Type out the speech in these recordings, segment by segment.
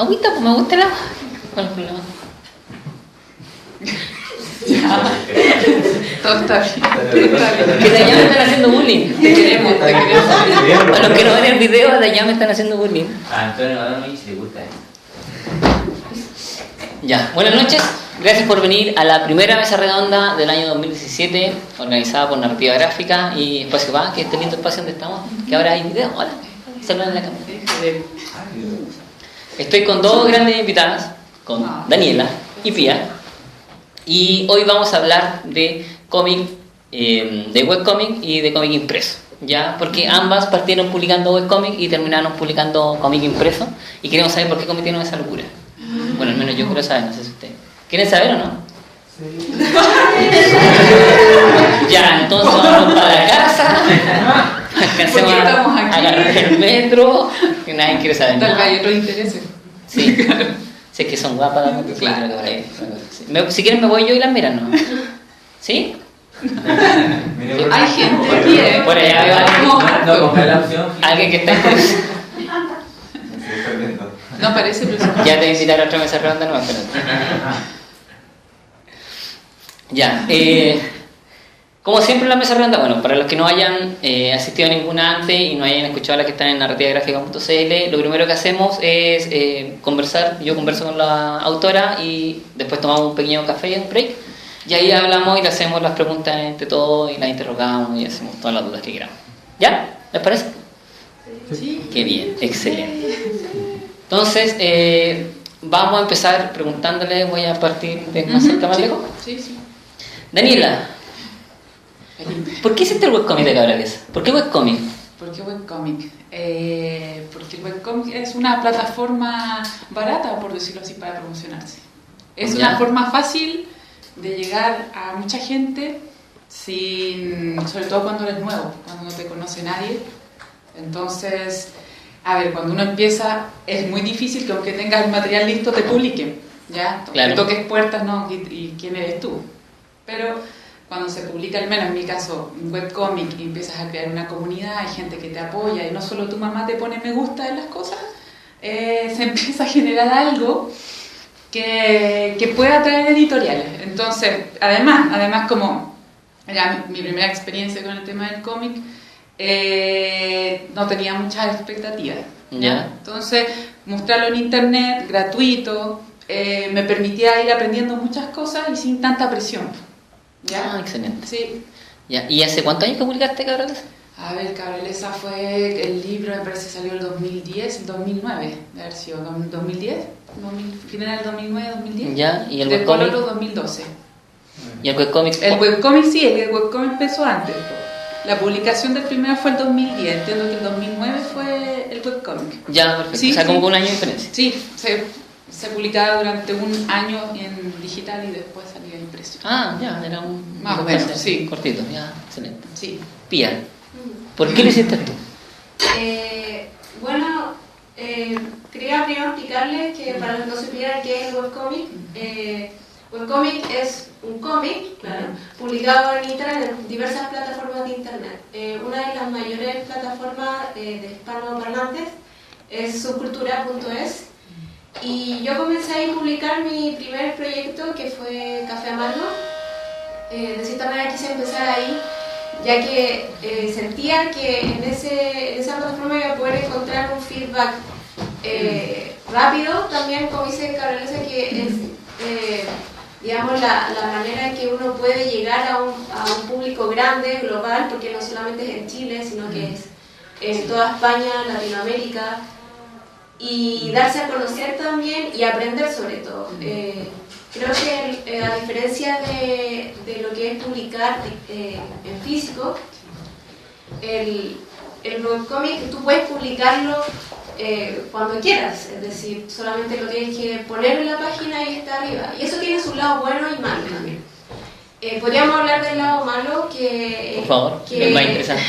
Agüita, pues me gusta el agua. ¿Cuál es el problema? Todo está bien. Que de allá me están haciendo bullying. Te queremos. Para los que no ven el video, de allá me están haciendo bullying. Antonio Adorno, si le gusta. Ya, buenas noches. Gracias por venir a la primera mesa redonda del año 2017, organizada por Narrativa Gráfica y Espacio Va, que es este lindo espacio donde estamos, que ahora hay video. Hola, saludan en la cámara. Estoy con dos grandes invitadas, con Daniela y Pía, y hoy vamos a hablar de cómic, de webcómic y de cómic impreso, ¿ya? Porque ambas partieron publicando webcómic y terminaron publicando cómic impreso, y queremos saber por qué cometieron esa locura. Bueno, al menos yo quiero saber, no sé si ustedes. ¿Quieren saber o no? Sí. Ya, entonces vamos para la casa. Alcancemos a agarrar el metro. Que nadie quiere saber nada. Tal vez hay otros intereses. Sí. Sé que son guapas. Sí, creo que por ahí. Si quieren me voy yo y las miran, ¿no? ¿Sí? Hay gente aquí, Por allá veo a alguien que está interesado. No parece, pero Ya te voy a invitar a otra mesa redonda, no, espérate. Ya, como siempre en la mesa redonda, bueno, para los que no hayan asistido a ninguna antes y no hayan escuchado a las que están en narrativagráfica.cl, lo primero que hacemos es conversar. Yo converso con la autora y después tomamos un pequeño café, un break, y ahí hablamos y le hacemos las preguntas entre todos y las interrogamos y hacemos todas las dudas que queramos. ¿Ya? ¿Les parece? sí. Qué bien, excelente. Entonces, vamos a empezar preguntándole, voy a partir de más cerca, más lejos. Sí. Daniela, ¿por qué hiciste el webcomic de Cabrales? ¿Por qué webcomic? ¿Por qué webcomic? Porque el webcomic es una plataforma barata, por decirlo así, para promocionarse. Es una forma fácil de llegar a mucha gente, sobre todo cuando eres nuevo, cuando no te conoce nadie. Entonces, a ver, cuando uno empieza, es muy difícil que aunque tengas el material listo te publiquen, ¿ya? Claro. Que toques puertas, ¿no? ¿Y quién eres tú? Pero cuando se publica, al menos en mi caso, un webcómic y empiezas a crear una comunidad, hay gente que te apoya y no solo tu mamá te pone me gusta en las cosas, se empieza a generar algo que pueda atraer editoriales. Entonces, además como era mi primera experiencia con el tema del cómic, no tenía muchas expectativas, ¿ya? Entonces, mostrarlo en internet, gratuito, me permitía ir aprendiendo muchas cosas y sin tanta presión, ¿ya? Ah, excelente. Sí. Ya. ¿Y hace cuántos años que publicaste Cabrales? A ver, Cabralesa fue, el libro me parece que salió el 2010, 2009, de haber sido 2010, final del 2009, 2010. Ya, ¿y el de webcómic? Pololo 2012. ¿Y el webcómic? El webcómic sí, el webcómic empezó antes. La publicación del primero fue el 2010, entiendo que el 2009 fue el webcómic. Ya, perfecto. Sí, o sea, sí. como con un año de diferencia. Sí, se publicaba durante un año en digital y después salía impreso. Ah, ya, era un... Más o menos, clase, sí. Cortito, ya, excelente. Sí. Pía, ¿por qué lo hiciste tú? Bueno, quería primero explicarles que para los que no supieran qué es el webcomic, webcomic es un cómic, claro, publicado en internet, en diversas plataformas de internet. Una de las mayores plataformas de hispanoparlantes es subcultura.es, y yo comencé a publicar mi primer proyecto, que fue Café Amargo. De cierta manera quise empezar ahí, ya que sentía que en esa plataforma iba a poder encontrar un feedback rápido, también como dice Cabralesa, que es digamos la manera en que uno puede llegar a un público grande, global, porque no solamente es en Chile, sino que es en toda España, Latinoamérica, y darse a conocer también y aprender sobre todo. Creo que a diferencia de lo que es publicar en físico, el webcomic tú puedes publicarlo cuando quieras, es decir, solamente lo tienes que poner en la página y está arriba. Y eso tiene su lado bueno y malo también. Podríamos hablar del lado malo, que... Por favor, es más interesante.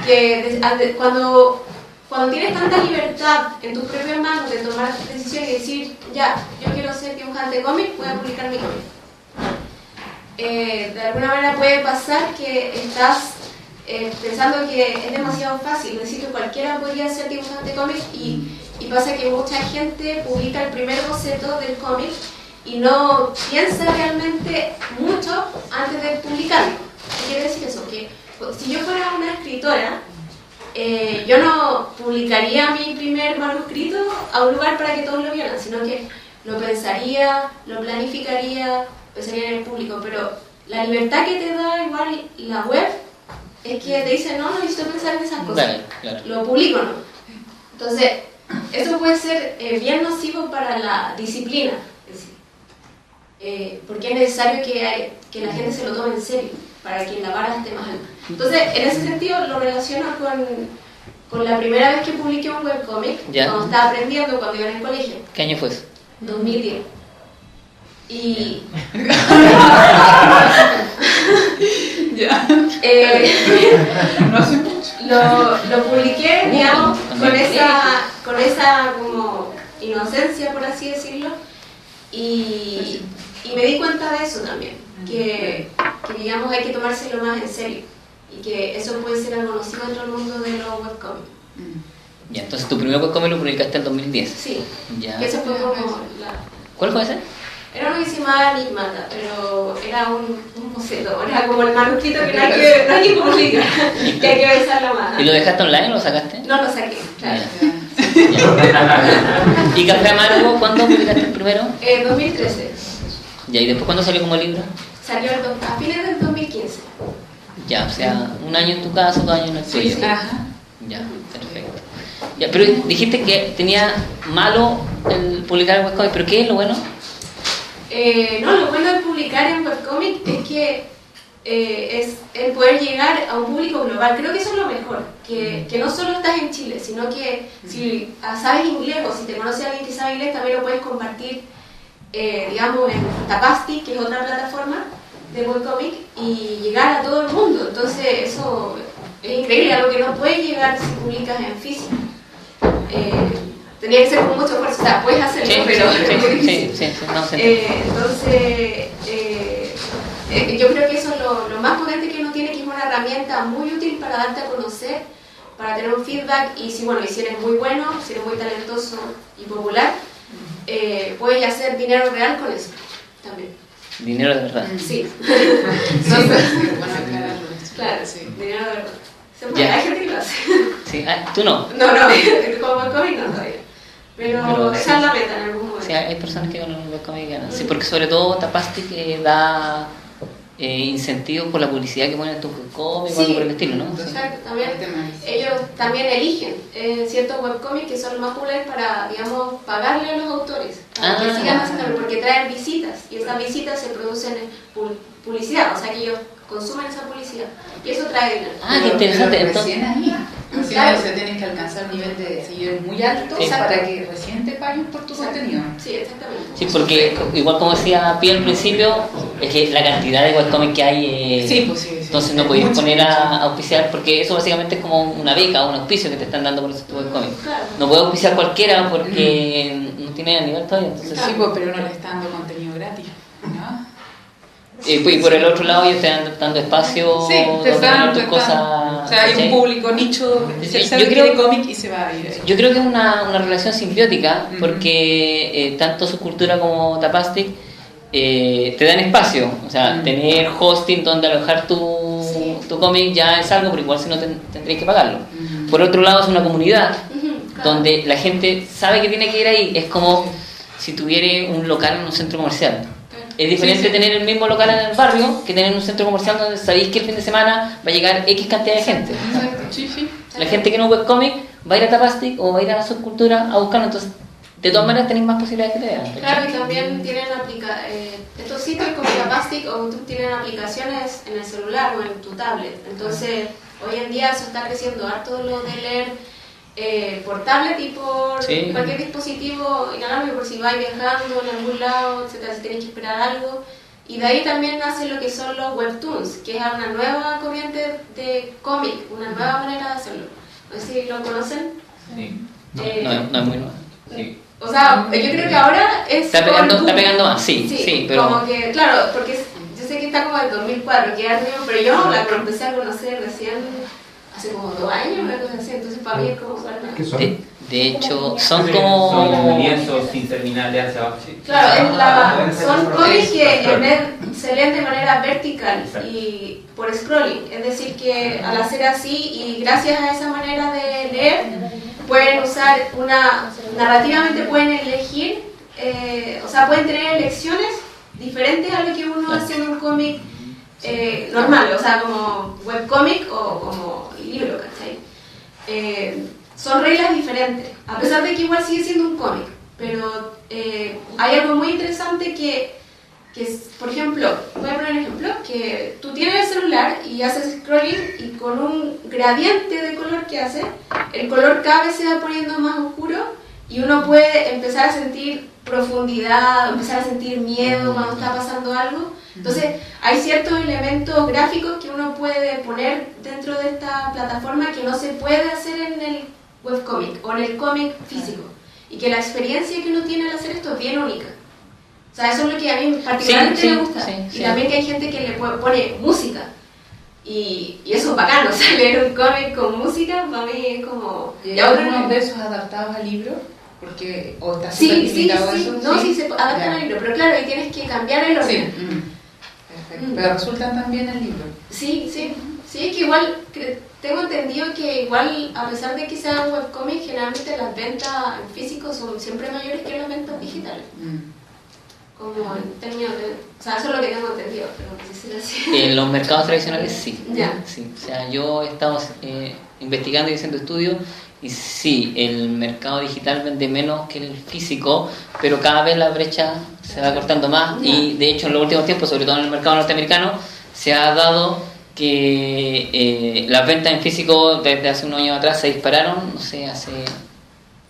que cuando tienes tanta libertad en tus propias manos de tomar decisiones y decir, ya, yo quiero ser dibujante de cómic, voy a publicar mi cómic. De alguna manera puede pasar que estás pensando que es demasiado fácil, es decir, que cualquiera podría ser dibujante de cómic y pasa que mucha gente publica el primer boceto del cómic y no piensa realmente mucho antes de publicarlo. ¿Qué quiere decir eso? Que si yo fuera una escritora, yo no publicaría mi primer manuscrito a un lugar para que todos lo vieran, sino que lo pensaría, lo planificaría, pensaría en el público, pero la libertad que te da igual la web es que te dice, no necesito pensar en esas cosas, Dale, claro. lo publico, ¿no? Entonces, eso puede ser bien nocivo para la disciplina, es decir, porque es necesario que la gente se lo tome en serio, para que la vara esté más alta. Entonces, en ese sentido, lo relaciono con la primera vez que publiqué un webcomic, cuando estaba aprendiendo, cuando iba en el colegio. ¿Qué año fue eso? 2010. Y... Ya. No hace mucho. Lo publiqué, digamos, con esa como inocencia, por así decirlo, y me di cuenta de eso también, que digamos hay que tomárselo más en serio, y que eso puede ser algo nocivo dentro del mundo de los webcomics. Ya, entonces tu primer webcomic lo publicaste en 2010. Sí, ya. Que ese fue como ¿Cuál fue ese? Era uno que se llamaba Enigmata, pero era un boceto, era como el manuscrito que no hay que publicar, que hay que besarlo más. ¿Y lo dejaste online o lo sacaste? No lo saqué, claro. Ya. ¿Y Café Amargo, cuándo publicaste el primero? 2013. Ya, ¿y después cuándo salió como libro? Salió a fines del 2015. Ya, o sea, un año en tu caso, 2 años en el tuyo. Sí. Ajá. Ya, perfecto. Ya, pero dijiste que tenía malo el publicar el webcomic, ¿pero qué es lo bueno? No, lo bueno de publicar en webcomic es que es el poder llegar a un público global. Creo que eso es lo mejor, que no solo estás en Chile, sino que si sabes inglés o si te conoce alguien que sabe inglés, también lo puedes compartir, digamos, en Tapastic, que es otra plataforma de webcomic, y llegar a todo el mundo. Entonces eso es increíble, algo que no puede llegar si publicas en físico. Tendría que ser con mucho esfuerzo, o sea, puedes hacerlo, Sí, pero sí, no sé. entonces, yo creo que eso es lo más potente que uno tiene, que es una herramienta muy útil para darte a conocer, para tener un feedback, y si eres muy bueno, si eres muy talentoso y popular, puedes hacer dinero real con eso también. Dinero de verdad. Sí. Bueno, aclararlo. Claro, Sí. dinero de verdad. Se puede, hay gente que lo hace. Sí, tú no. No, como COVID no todavía. Pero esa es la meta en algún momento. Sí, hay personas que con el webcomic ganan. Sí, porque sobre todo Tapastic da incentivos por la publicidad que ponen en tus webcomics o algo por el estilo, ¿no? Exacto, también. Ellos también eligen ciertos webcomics que son los más populares para, digamos, pagarle a los autores. Para que sigan haciéndolo, porque traen visitas y esas visitas se producen publicidad, o sea que ellos consumen esa publicidad y eso trae dinero. Qué interesante. Pero Entonces, recién ahí, Claro. se tienen que alcanzar un nivel de seguidores muy alto Sí. para que recién te paguen por tu contenido. Sí, exactamente. sí, porque igual como decía Pia al principio, es que la cantidad de webcomics que hay, Sí, pues sí. entonces no podéis poner a auspiciar, porque eso básicamente es como una beca o un auspicio que te están dando por ese webcomic. Claro. No puede auspiciar cualquiera porque no tiene a nivel todavía, entonces Sí, pues, pero no le está dando contenido gratis, ¿no? y por el otro lado ellos te están dando espacio Sí, te donde están poner tus cosas. O sea, hay ¿cachai? un público nicho Sí, que yo sabe que creo- quiere cómic y se va a ir ahí. Yo creo que es una relación simbiótica Ujú. porque tanto Subcultura como Tapastic te dan espacio, o sea, tener hosting donde alojar tu cómic ya es algo, pero igual si no tendréis que pagarlo. Por otro lado es una comunidad Claro. donde la gente sabe que tiene que ir ahí, es como si tuviera un local en un centro comercial. Es diferente tener el mismo local en el barrio que tener un centro comercial donde sabéis que el fin de semana va a llegar X cantidad de gente. Exacto. Sí, sí. La gente que no ve webcomic va a ir a Tapastic o va a ir a la Subcultura a buscarlo, entonces de todas maneras tenéis más posibilidades que te vean. Claro, y también tienen estos sitios como Tapastic o YouTube tienen aplicaciones en el celular o en tu tablet. Entonces, hoy en día eso está creciendo harto lo de leer por tablet y por Sí. cualquier dispositivo inalámbrico, por si vais viajando en algún lado, etcétera, si tenéis que esperar algo. Y de ahí también nace lo que son los webtoons, que es una nueva corriente de cómic, una nueva manera de hacerlo. No sé si lo conocen. Sí. No es muy nuevo. Sí. O sea, yo creo que ahora es Está como el boom. pegando más, sí, pero como que, claro, porque yo sé que está como en 2004, que era nuevo, pero yo la empecé a conocer recién hace como 2 años, una cosa así, entonces para mí es como súper nuevo. ¿Qué son? De hecho, son Son como... lienzos sin terminar de hacia abajo. Sí. Claro, son cómics que en vez se leen de manera vertical y por scrolling, es decir que al hacer así y gracias a esa manera de leer pueden usar narrativamente pueden elegir, o sea pueden tener elecciones diferentes a lo que uno hace en un cómic normal, o sea como webcómic o como libro, ¿cachai? Son reglas diferentes, a pesar de que igual sigue siendo un cómic, pero hay algo muy interesante que por ejemplo, voy a poner un ejemplo, que tú tienes el celular y haces scrolling y con un gradiente de color que hace, el color cada vez se va poniendo más oscuro y uno puede empezar a sentir profundidad, empezar a sentir miedo cuando está pasando algo. Entonces, hay ciertos elementos gráficos que uno puede poner dentro de esta plataforma que no se puede hacer en el webcómic o en el cómic físico. Y que la experiencia que uno tiene al hacer esto es bien única. O sea, eso es lo que a mí particularmente me gusta. Y también que hay gente que le pone música. Y eso es bacano, o sea, leer un cómic con música para mí es como... ¿Y hay algunos de esos adaptados al libro? Porque, ¿o está súper Sí, limitado eso? no, sí se adaptan al libro, pero claro, ahí tienes que cambiar el orden. Perfecto. Pero resultan también el libro. Sí, es que igual tengo entendido que igual a pesar de que sea un webcomic, generalmente las ventas en físico son siempre mayores que las ventas digitales. Como en términos de... O sea, eso es lo que tengo entendido, pero no sé si es así. En los mercados tradicionales sí. Ya. Sí. O sea, yo he estado investigando y haciendo estudios y sí, el mercado digital vende menos que el físico, pero cada vez la brecha se va cortando más y de hecho en los últimos tiempos, sobre todo en el mercado norteamericano, se ha dado que las ventas en físico desde hace unos años atrás se dispararon, no sé, no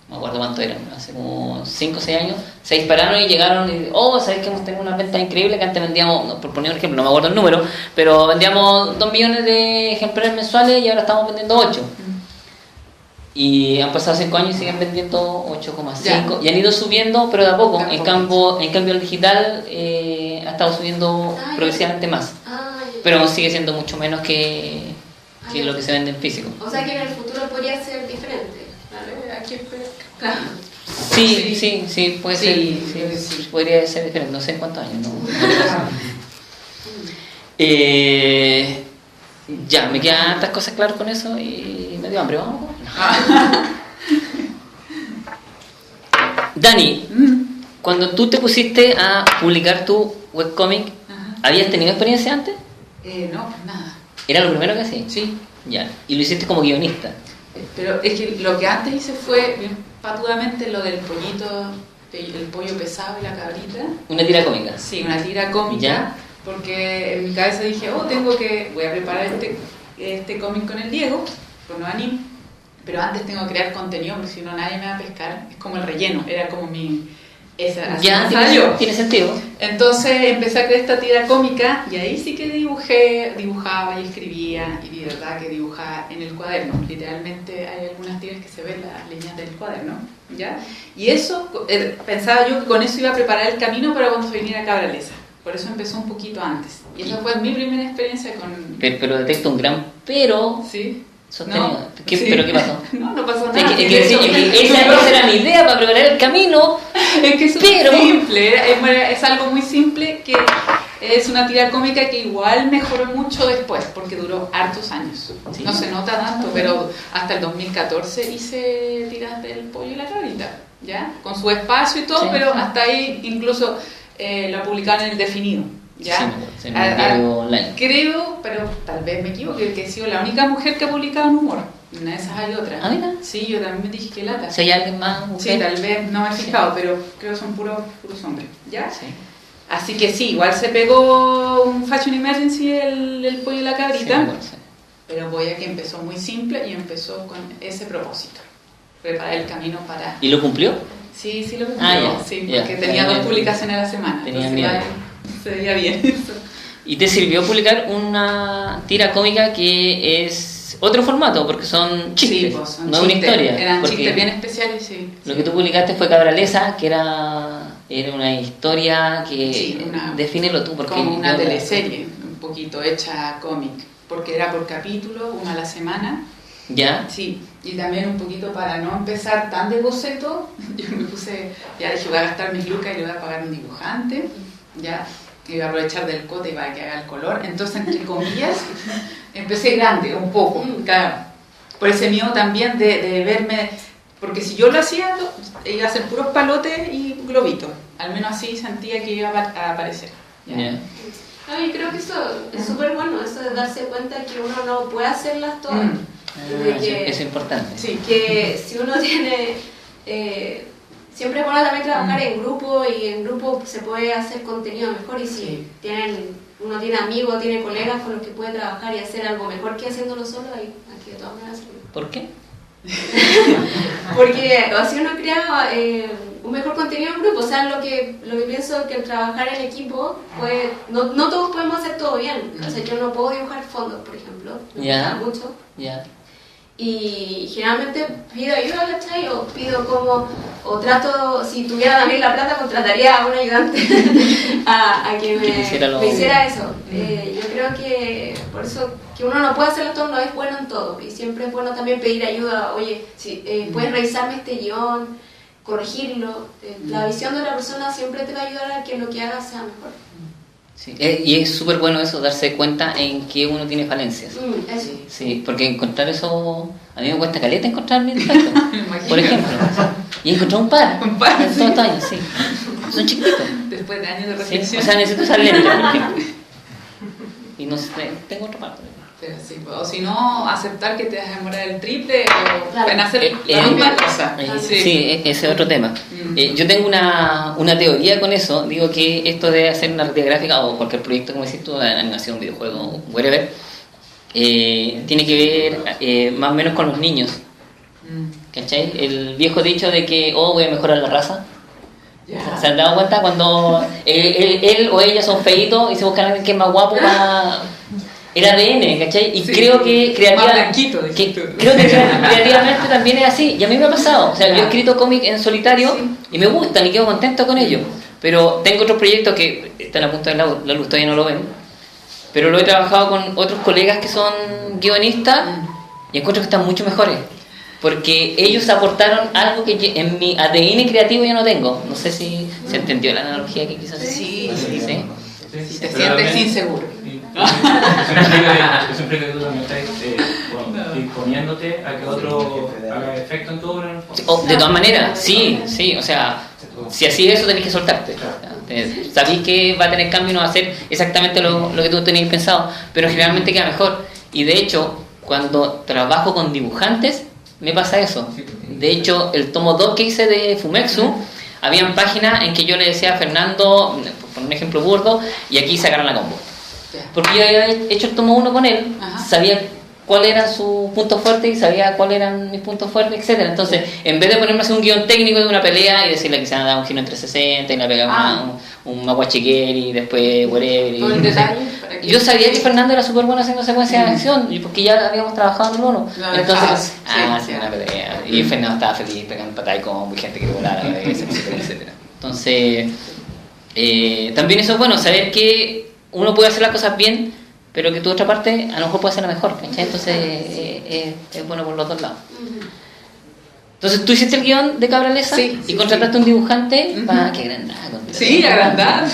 me acuerdo cuánto eran, hace como 5 o 6 años, se dispararon y llegaron y, ¿sabéis que hemos tenido una venta increíble? Que antes vendíamos, por poner un ejemplo, no me acuerdo el número, pero vendíamos 2 millones de ejemplares mensuales y ahora estamos vendiendo 8. Y han pasado 5 años y siguen vendiendo 8,5 y han ido subiendo, pero de a poco. En cambio el digital ha estado subiendo progresivamente más, pero sigue siendo mucho menos que lo que se vende en físico. O sea que en el futuro podría ser diferente. Claro. Sí, puede ser. Sí, podría ser diferente, no sé en cuántos años. Ya, me quedan tantas cosas claras con eso y me dio hambre, vamos. Dani, cuando tú te pusiste a publicar tu webcomic, ¿habías tenido experiencia antes? No, nada. ¿Era lo primero que hacías? Sí. Ya, y lo hiciste como guionista. Pero es que lo que antes hice fue, bien patudamente, lo del pollito, el pollo pesado y la cabrita. ¿Una tira cómica? Sí, una tira cómica. ¿Ya? Porque en mi cabeza dije, voy a preparar este cómic con el Diego, con Noanim, pero antes tengo que crear contenido porque si no nadie me va a pescar. Es como el relleno, era como ya, tiene sentido. Entonces empecé a crear esta tira cómica y ahí sí que dibujaba y escribía y de verdad que dibujaba en el cuaderno. Literalmente hay algunas tiras que se ven las líneas del cuaderno, ¿ya? Y eso, pensaba yo que con eso iba a preparar el camino para cuando se viniera Cabraleza. Por eso empezó un poquito antes. Y esa fue mi primera experiencia con... Pero detecto un gran pero... Sí. Sostenido. No, ¿Pero qué pasó? No pasó nada. Esa era mi idea para preparar el camino. Es que es simple, es algo muy simple que es una tira cómica que igual mejoró mucho después, porque duró hartos años. Sí. No se nota tanto, pero hasta el 2014 hice tiras del pollo y la cabrita, ¿ya? Con su espacio y todo, sí, pero hasta ahí incluso lo publicaron en el definido. ¿Ya? Sí, online. Creo, pero tal vez me equivoque, que he sido la única mujer que ha publicado en humor. Una de esas hay otra. Mira. Sí, yo también me dije que lata. Si hay alguien más mujer. Sí, tal vez, no me he fijado, pero creo que son puros hombres. ¿Ya? Sí. Así que sí, igual se pegó un Fashion Emergency el pollo y la cabrita. Sí. Pero Boya que empezó muy simple y empezó con ese propósito. Preparar el camino para... ¿Y lo cumplió? Sí, lo cumplió. Sí, porque tenía 2 publicaciones a la semana. Tenía miedo. Se veía bien eso. ¿Y te sirvió publicar una tira cómica que es otro formato? Porque son chistes, sí, pues son no chistes. Una historia. Eran chistes bien especiales, sí. Lo que tú publicaste fue Cabraleza, que era una historia que... Sí, defínelo tú. Porque como una teleserie, un poquito hecha cómic. porque era por capítulo, una a la semana. ¿Ya? Sí, y también un poquito para no empezar tan de boceto, yo me puse, ya dije, voy a gastar mis lucas y le voy a pagar un dibujante, ya, y voy a aprovechar del cote para que haga el color. Entonces, entre comillas, empecé grande, un poco, claro, por ese miedo también de verme, porque si yo lo hacía, iba a ser puros palotes y globitos, al menos así sentía que iba a aparecer. ¿Ya? Yeah. No, yo creo que eso es súper bueno, eso de darse cuenta que uno no puede hacerlas todas. De que, es importante. Sí. Que si uno tiene... siempre es bueno también trabajar en grupo, y en grupo se puede hacer contenido mejor, y si uno tiene amigos, tiene colegas con los que puede trabajar y hacer algo mejor que haciéndolo solo, hay que de todas maneras hacerlo. ¿Por qué? Porque así uno crea un mejor contenido en grupo. O sea, lo que pienso que el trabajar en equipo, pues, no todos podemos hacer todo bien. O sea, yo no puedo dibujar fondos, por ejemplo, me gusta mucho. Y generalmente pido ayuda, ¿cachai? O pido o trato, si tuviera también la plata, contrataría a un ayudante a que me hiciera eso. Yo creo que por eso que uno no puede hacerlo todo, no es bueno en todo. Y siempre es bueno también pedir ayuda. Oye, si puedes revisarme este guión, corregirlo. La visión de la persona siempre te va a ayudar a que lo que hagas sea mejor. Sí. Y es súper bueno eso, darse cuenta en que uno tiene falencias. Eso. Sí, porque encontrar eso, a mí me cuesta caleta encontrar mi defecto, por ejemplo. Y encontré un par en todos estos años, sí. Son chiquititos. Después de años de Sí, reflexión. o sea, necesito usar lentes, por ejemplo. Y no sé, tengo otro par. Pero sí, o si no, aceptar que te vas a demorar el triple o en hacer la la misma cosa. Sí, ese es otro tema. Yo tengo una teoría con eso. Digo que esto de hacer una narrativa gráfica o cualquier proyecto, como decís tú, de animación, videojuego, whatever, tiene que ver más o menos con los niños. ¿Cachai? El viejo dicho de que, voy a mejorar la raza. ¿Se han dado cuenta? Cuando él o ella son feitos y se buscan a alguien que es más guapo para... El ADN, ¿cachai? Y creo que creativamente también es así. Y a mí me ha pasado. O sea, yo he escrito cómics en solitario y me gustan y quedo contento con ellos. Pero tengo otros proyectos que están a punto de la luz, todavía no lo ven. Pero lo he trabajado con otros colegas que son guionistas y encuentro que están mucho mejores. Porque ellos aportaron algo que en mi ADN creativo yo no tengo. No sé si se entendió la analogía que quise hacer. Sí. Te sientes inseguro. Eso implica que tú también estás disponiéndote a que otro haga efecto en tu obra en el fondo. De todas maneras, sí, o sea, si así es eso tenés que soltarte. Sabéis que va a tener cambio y no va a ser exactamente lo que tú tenías pensado, pero generalmente queda mejor. Y de hecho, cuando trabajo con dibujantes, me pasa eso. De hecho, el tomo 2 que hice de Fumexu, habían páginas en que yo le decía a Fernando, por un ejemplo burdo, y aquí sacaron la combo. Porque yo había hecho el tomo 1 con él, sabía cuál era su punto fuerte y sabía cuáles eran mis puntos fuertes, etc. Entonces, en vez de ponerme a hacer un guión técnico de una pelea y decirle que se van a dar un giro en 360 y le pegaba un maguachiqueri y después whatever. Todo el detalle. Yo sabía que Fernando era súper bueno haciendo secuencias de acción porque ya habíamos trabajado en el mono. Entonces, una pelea. Y Fernando estaba feliz pegando patadas y como gente que volara, etc. Entonces, también eso es bueno, saber que uno puede hacer las cosas bien, pero que tu otra parte a lo mejor puede ser la mejor, ¿cachai? Entonces es bueno por los dos lados. Entonces tú hiciste el guión de Cabralesa y contrataste un dibujante para que agrandara. Sí, agrandar.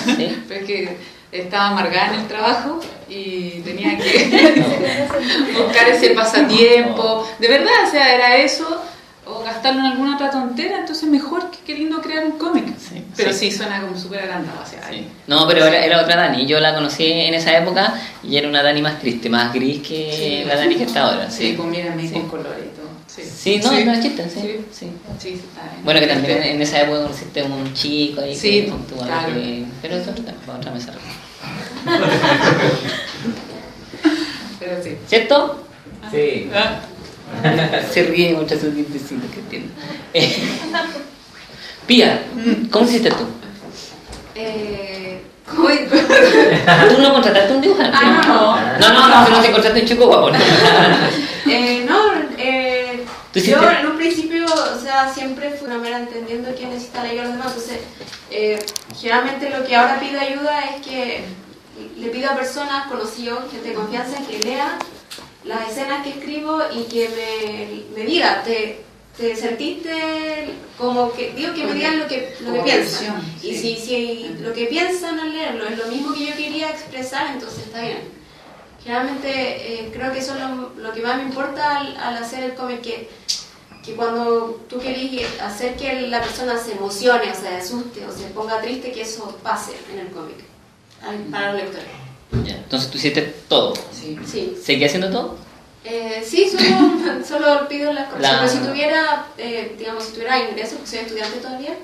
Porque estaba amargada en el trabajo y tenía que buscar ese pasatiempo. De verdad, o sea, era eso, o gastarlo en alguna otra tontera, entonces mejor que lindo crear un cómic. Pero sí suena como súper agrandado. O sea, no, pero era otra Dani. Yo la conocí en esa época y era una Dani más triste, más gris que la Dani que está ahora. Sí, combíname con colores y todo. No es chiste, sí. Bueno, que también en esa época conociste un chico ahí que claro. Pero es otro tema, otra mesa. Pero sí. ¿Cierto? Sí. Se ríe mucho sus dientecitos que tiene. Pía, ¿cómo hiciste tú? ¿Tú no contrataste un dibujante? No te contrataste un chico guapo. Yo en un principio, o sea, siempre fui una mera entendiendo que necesita ayuda a los demás. Entonces, generalmente lo que ahora pido ayuda es que le pido a personas conocidos, gente de confianza, que lea las escenas que escribo y que me diga, ¿te sentiste como que, digo, que me digan lo que piensan? Y si lo que piensan al leerlo es lo mismo que yo quería expresar, entonces está bien. Generalmente creo que eso es lo que más me importa al hacer el cómic, que cuando tú querés hacer que la persona se emocione, o se asuste, o se ponga triste, que eso pase en el cómic, para los lectores. Ya, entonces tú hiciste todo. Sí. ¿Seguí haciendo todo? Sí, solo pido las cosas. Pero si tuviera ingresos, porque soy estudiante todavía,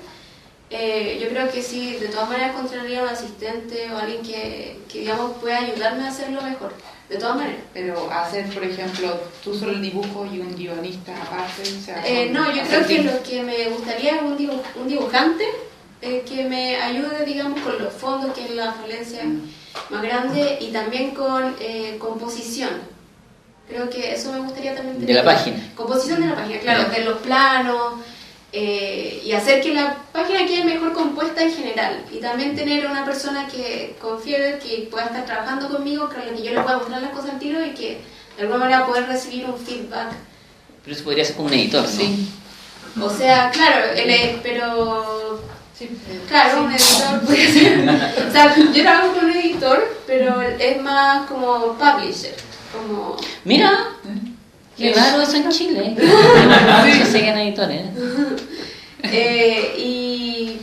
yo creo que sí, de todas maneras encontraría un asistente o alguien que digamos, pueda ayudarme a hacerlo mejor. De todas maneras. Pero hacer, por ejemplo, tú solo el dibujo y un guionista aparte, o sea... no, yo creo que lo que me gustaría es un dibujante que me ayude, digamos, con los fondos, que es la falencia más grande, y también con composición. Creo que eso me gustaría también tener. De la página. Composición de la página, claro, de los planos, y hacer que la página quede mejor compuesta en general. Y también tener una persona que confíe, que pueda estar trabajando conmigo, con la que yo le pueda mostrar las cosas al tiro y que de alguna manera poder recibir un feedback. Pero eso podría ser como un editor, ¿no? Sí. O sea, claro, pero... Sí, claro, un editor puede ser... O sea, yo trabajo con un editor, pero es más como publisher. Como... Mira, qué raro eso en Chile. Se siguen editores. Y...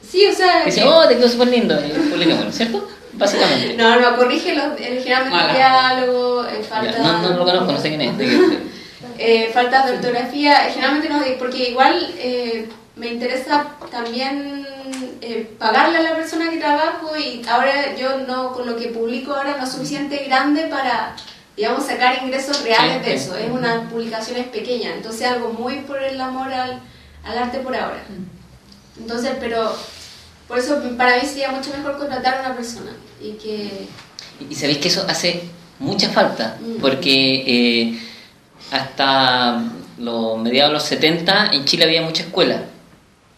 Sí, o sea... Dice, oh, te quedó súper lindo. Publiquémoslo, ¿cierto? Básicamente. No, corrige generalmente el diálogo, falta... No lo conozco, no sé quién es. Faltas de ortografía, generalmente no, porque igual me interesa también pagarle a la persona que trabajo, y ahora yo no, con lo que publico ahora no es suficiente grande para, digamos, sacar ingresos reales de eso. Es unas publicaciones pequeñas, entonces algo muy por el amor al arte por ahora. Entonces, pero por eso para mí sería mucho mejor contratar a una persona y sabéis que eso hace mucha falta, porque hasta los mediados de los 70 en Chile había mucha escuela.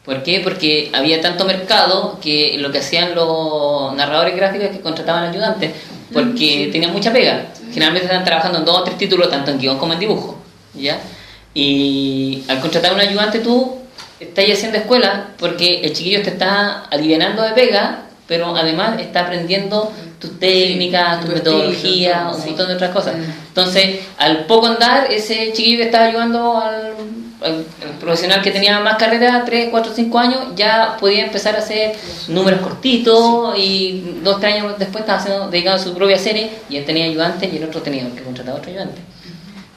¿Por qué? Porque había tanto mercado que lo que hacían los narradores gráficos es que contrataban ayudantes, porque tenían mucha pega. Generalmente están trabajando en 2 o 3 títulos, tanto en guión como en dibujo, ¿ya? Y al contratar a un ayudante tú estás haciendo escuela, porque el chiquillo te está alivianando de pega, pero además está aprendiendo tus técnicas, tu metodología, un montón de otras cosas. Entonces, al poco andar, ese chiquillo que estaba ayudando al profesional que tenía más carrera, 3, 4, 5 años, ya podía empezar a hacer números cortitos, y 2, 3 años después estaba dedicado a su propia serie, y él tenía ayudante y el otro tenía que contratar a otro ayudante.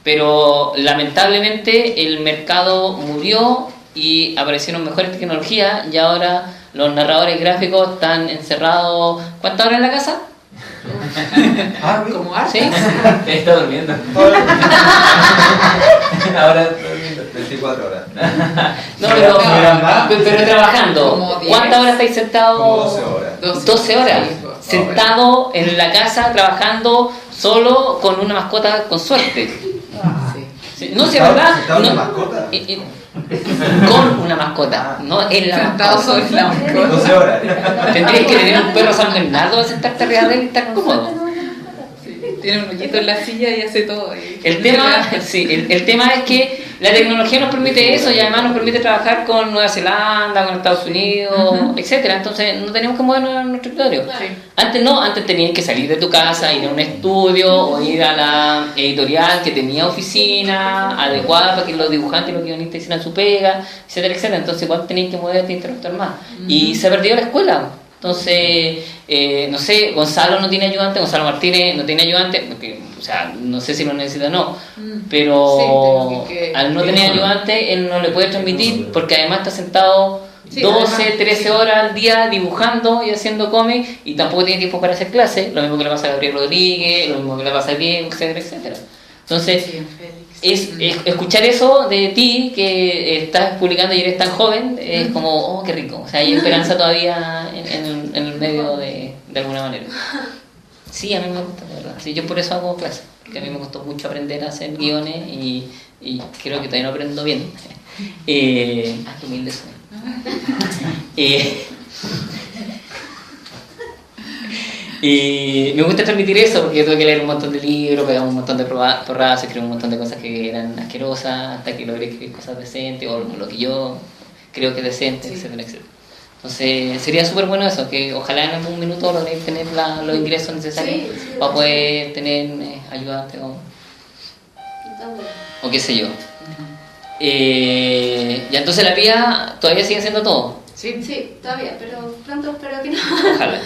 Pero lamentablemente el mercado murió y aparecieron mejores tecnologías, y ahora los narradores gráficos están encerrados. ¿Cuántas horas en la casa? ¿Como arte? ¿Sí? Está durmiendo. Ahora estoy durmiendo 24 horas. No, pero trabajando. ¿Cuántas horas estáis sentados? Como 12 horas. 12 horas. Sentado en la casa trabajando solo con una mascota, con suerte. Sí. No, si es verdad. ¿Sentado no, una mascota? Con una mascota, no en la mascota. Sobre la mascota. 12 horas. Tendrías que tener un perro San Bernardo a sentarte arriba de él y estar cómodo. Tiene un hoyito en la silla y hace todo. El tema es que la tecnología nos permite eso, y además nos permite trabajar con Nueva Zelanda, con Estados Unidos, etcétera. Entonces no tenemos que movernos a nuestro escritorio. Antes tenías que salir de tu casa, ir a un estudio o ir a la editorial que tenía oficina adecuada para que los dibujantes y los guionistas hicieran su pega, etcétera, etcétera. Entonces igual tenías que moverte e interactuar más. Y se ha perdido la escuela. Entonces, no sé, Gonzalo no tiene ayudante, Gonzalo Martínez no tiene ayudante, porque, o sea, no sé si lo necesita o no, pero al no tener ayudante, él no le puede transmitir, porque además está sentado 12, 13 horas al día dibujando y haciendo cómics, y tampoco tiene tiempo para hacer clases, lo mismo que le pasa a Gabriel Rodríguez, lo mismo que le pasa a Diego, etcétera, etcétera. Entonces, es escuchar eso de ti, que estás publicando y eres tan joven, es como, oh, qué rico. O sea, hay esperanza todavía en el medio de alguna manera. Sí, a mí me gusta, de verdad. Sí, yo por eso hago clases, porque a mí me costó mucho aprender a hacer guiones, y creo que todavía no aprendo bien. Qué humilde soy. Y me gusta transmitir eso porque yo tuve que leer un montón de libros, pegamos un montón de porradas, escribí un montón de cosas que eran asquerosas hasta que logré escribir cosas decentes o lo que yo creo que es decente, etcétera, etcétera. Entonces sería súper bueno eso, que ojalá en algún minuto logréis tener los ingresos necesarios para poder tener ayudante o qué sé yo. Ya entonces la vía todavía sigue haciendo todo. Sí, todavía, pero pronto espero que no. Ojalá.